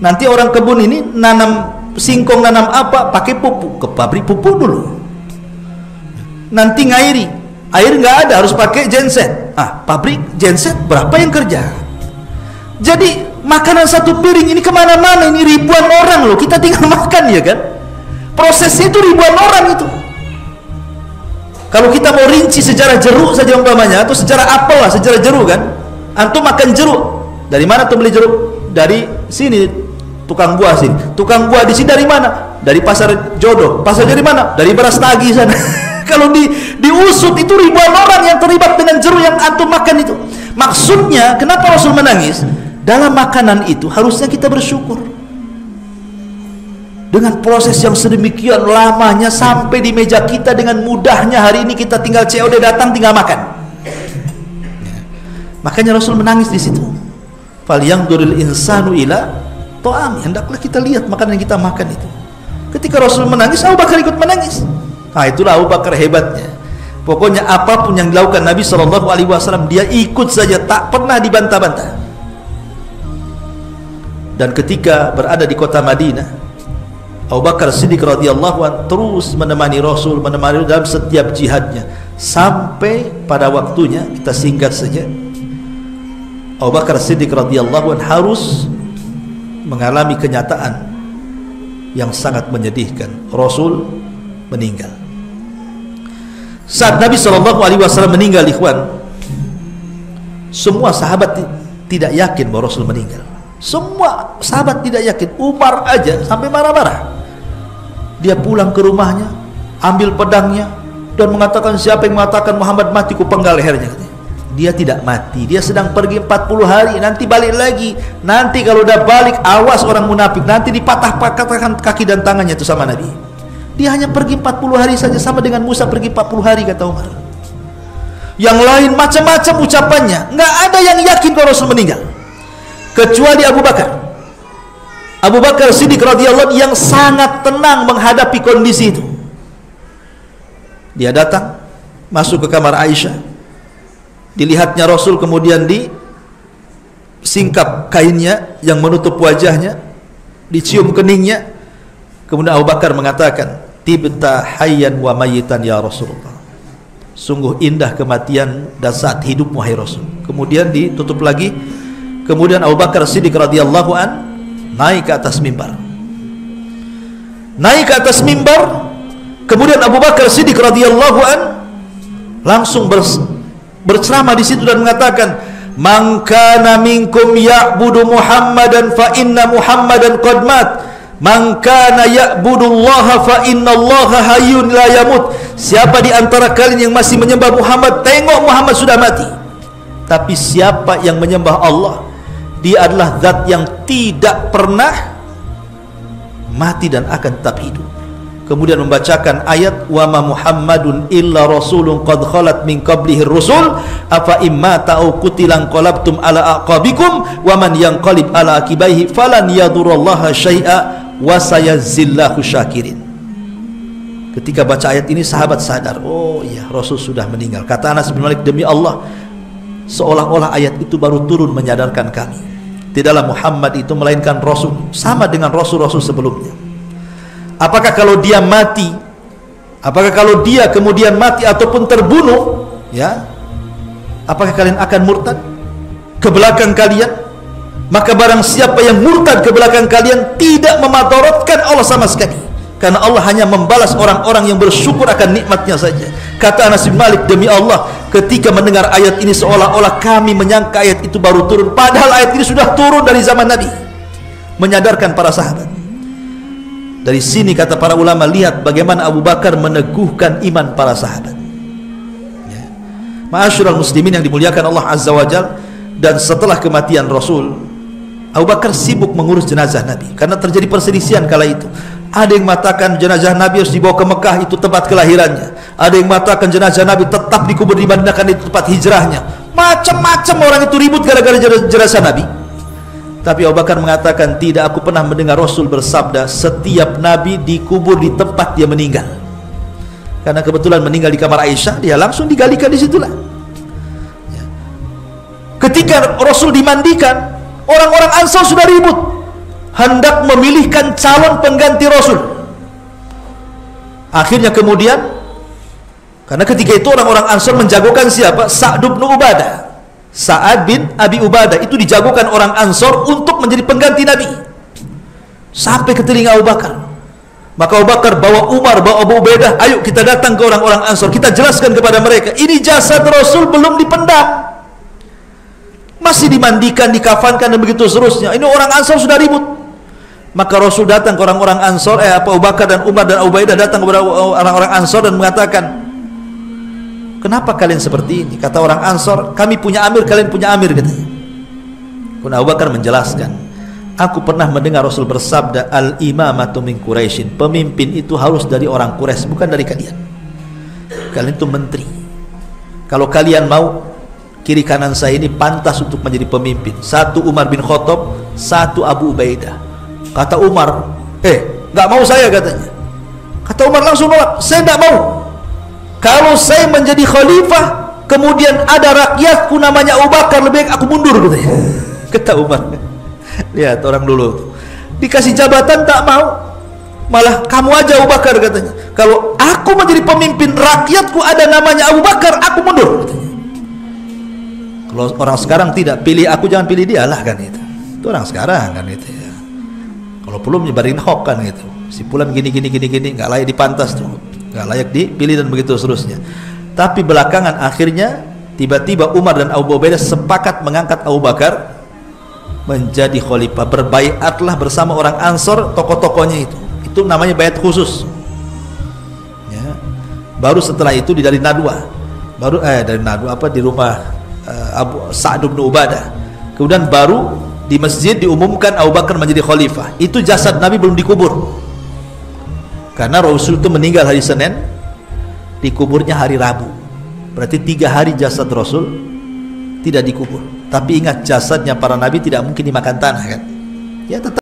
Speaker 1: Nanti orang kebun ini nanam singkong, nanam apa, pakai pupuk, ke pabrik pupuk dulu. Nanti ngairi, air nggak ada, harus pakai genset. Pabrik genset berapa yang kerja? Jadi makanan satu piring ini kemana-mana, ini ribuan orang loh, kita tinggal makan, ya kan? Prosesnya itu ribuan orang itu. Kalau kita mau rinci sejarah jeruk saja umpamanya, atau sejarah apel lah, sejarah jeruk kan, antum makan jeruk, dari mana tuh beli jeruk? Dari sini, tukang buah sini. Tukang buah di sini dari mana? Dari pasar jodoh. Pasar dari mana? Dari beras tagi sana. Kalau diusut itu ribuan orang yang terlibat dengan jeruk yang antum makan itu. Maksudnya kenapa Rasul menangis? Dalam makanan itu harusnya kita bersyukur. Dengan proses yang sedemikian lamanya sampai di meja kita dengan mudahnya, hari ini kita tinggal COD datang tinggal makan. Makanya Rasul menangis di situ. Falyanzuril insanu ila ta'am, hendaklah kita lihat makanan yang kita makan itu. Ketika Rasul menangis, Abu Bakar ikut menangis. Itulah Abu Bakar hebatnya. Pokoknya apapun yang dilakukan Nabi SAW, dia ikut saja, tak pernah dibantah-bantah. Dan ketika berada di kota Madinah, Abu Bakar Siddiq radhiyallahu anhu terus menemani Rasul, menemani dalam setiap jihadnya, sampai pada waktunya, kita singkat saja, Abu Bakar Siddiq radhiyallahu anhu harus mengalami kenyataan yang sangat menyedihkan. Rasul meninggal. Saat Nabi SAW meninggal, ikhwan, semua sahabat tidak yakin bahwa Rasul meninggal. Semua sahabat tidak yakin. Umar aja sampai marah-marah. Dia pulang ke rumahnya, ambil pedangnya, dan mengatakan, siapa yang mengatakan Muhammad mati, ku penggal lehernya. Dia tidak mati, dia sedang pergi 40 hari, nanti balik lagi. Nanti kalau udah balik, awas orang munafik, nanti dipatah-patahkan kaki dan tangannya itu sama Nabi. Dia hanya pergi 40 hari saja, sama dengan Musa pergi 40 hari, kata Umar. Yang lain macam-macam ucapannya, nggak ada yang yakin kalau Rasul meninggal, kecuali Abu Bakar. Abu Bakar Siddiq radhiyallahu anhu yang sangat tenang menghadapi kondisi itu. Dia datang, masuk ke kamar Aisyah. Dilihatnya Rasul, kemudian disingkap kainnya yang menutup wajahnya, dicium keningnya. Kemudian Abu Bakar mengatakan, tibta hayyan wa mayitan ya Rasulullah. Sungguh indah kematian dan saat hidup, wahai Rasul. Kemudian ditutup lagi. Kemudian Abu Bakar Siddiq radhiyallahu an naik ke atas mimbar. Naik ke atas mimbar. Kemudian Abu Bakar Siddiq radhiyallahu an langsung berceramah di situ dan mengatakan, man kana minkum ya'budu Muhammadan fa inna Muhammadan qad mat. Man kana ya'budullaha fa innallaha hayyun la yamut. Siapa di antara kalian yang masih menyembah Muhammad, tengok Muhammad sudah mati. Tapi siapa yang menyembah Allah, dia adalah zat yang tidak pernah mati dan akan tetap hidup. Kemudian membacakan ayat, wa ma Muhammadun illa rasulun qad khalat min qablihi rusul afa imma ta'u qutilan qalabtum ala aqabikum wa man yanqalib ala akibaihi falan yadurrallaha syai'a wa sayazillahu syakirin. Ketika baca ayat ini, sahabat sadar, oh iya, Rasul sudah meninggal. Kata Anas bin Malik, demi Allah, seolah-olah ayat itu baru turun menyadarkan kami, tidaklah Muhammad itu melainkan Rasul, sama dengan Rasul-Rasul sebelumnya. Apakah kalau dia mati, apakah kalau dia kemudian mati ataupun terbunuh, ya, apakah kalian akan murtad ke belakang kalian? Maka barang siapa yang murtad ke belakang kalian, tidak memadaratkan Allah sama sekali, karena Allah hanya membalas orang-orang yang bersyukur akan nikmatnya saja. Kata Anas bin Malik, demi Allah, ketika mendengar ayat ini seolah-olah kami menyangka ayat itu baru turun, padahal ayat ini sudah turun dari zaman Nabi. menyadarkan para sahabat. Dari sini kata para ulama, lihat bagaimana Abu Bakar meneguhkan iman para sahabat. Ya. Ma'asyiral muslimin yang dimuliakan Allah Azza wa Jalla, dan setelah kematian Rasul, Abu Bakar sibuk mengurus jenazah Nabi karena terjadi perselisihan kala itu. Ada yang mengatakan jenazah Nabi harus dibawa ke Mekah, itu tempat kelahirannya. Ada yang mengatakan jenazah Nabi tetap dikubur di Madinah karena itu tempat hijrahnya. Macam-macam orang itu ribut gara-gara jenazah Nabi. Tapi Abu Bakar mengatakan, tidak, aku pernah mendengar Rasul bersabda, setiap Nabi dikubur di tempat dia meninggal. Karena kebetulan meninggal di kamar Aisyah, dia langsung digalikan di situlah. Ketika Rasul dimandikan, orang-orang Ansar sudah ribut, hendak memilihkan calon pengganti Rasul. Akhirnya kemudian, karena ketika itu orang-orang Ansar menjagokan siapa? Sa'd bin Ubadah. Sa'ad bin Abi Ubadah itu dijagokan orang Ansar untuk menjadi pengganti Nabi. Sampai ke telinga Abu Bakar. Maka Abu Bakar bawa Umar, bawa Abu Ubaidah, ayo kita datang ke orang-orang Ansar, kita jelaskan kepada mereka, ini jasad Rasul belum dipendam, masih dimandikan, dikafankan, dan begitu seterusnya. Ini orang Ansar sudah ribut. Maka Rasul datang ke orang-orang Ansar, Abu Bakar dan Umar dan Abu Ubaidah datang kepada orang-orang Ansar dan mengatakan, kenapa kalian seperti ini? Kata orang Ansar, kami punya amir, kalian punya amir, katanya. Kemudian Abu Bakar menjelaskan, aku pernah mendengar Rasul bersabda, al-imamatu min Quraisyin, pemimpin itu harus dari orang Quraisy, bukan dari kalian. Kalian itu menteri. Kalau kalian mau, kiri kanan saya ini pantas untuk menjadi pemimpin. Satu Umar bin Khattab, satu Abu Ubaidah. Kata Umar, nggak mau saya, katanya. Kata Umar langsung nolak, saya nggak mau. Kalau saya menjadi khalifah, kemudian ada rakyatku namanya Abu Bakar, lebih baik aku mundur, katanya. Kata Umar. Lihat orang dulu, dikasih jabatan tak mau, malah kamu aja Abu Bakar, katanya. Kalau aku menjadi pemimpin, rakyatku ada namanya Abu Bakar, aku mundur, katanya. Kalau orang sekarang tidak, pilih aku jangan pilih dia lah, kan itu. Itu orang sekarang kan itu ya. Kalau belum nyebarin hoax kan gitu. Si Fulan gini nggak layak dipantas tuh, nggak layak dipilih dan begitu seterusnya. Tapi belakangan akhirnya tiba-tiba Umar dan Abu Ubaidah sepakat mengangkat Abu Bakar menjadi khalifah. Berbaiatlah bersama orang Ansor, tokoh-tokohnya itu. Itu namanya baiat khusus. Ya. Baru setelah itu dari Nadwa, dari Nadwa di rumah Abu Sa'd bin Ubadah. Kemudian baru di masjid diumumkan Abu Bakar menjadi khalifah. Itu jasad Nabi belum dikubur. Karena Rasul itu meninggal hari Senin, dikuburnya hari Rabu. Berarti 3 hari jasad Rasul tidak dikubur. Tapi ingat, jasadnya para nabi tidak mungkin dimakan tanah, kan? Ya tetap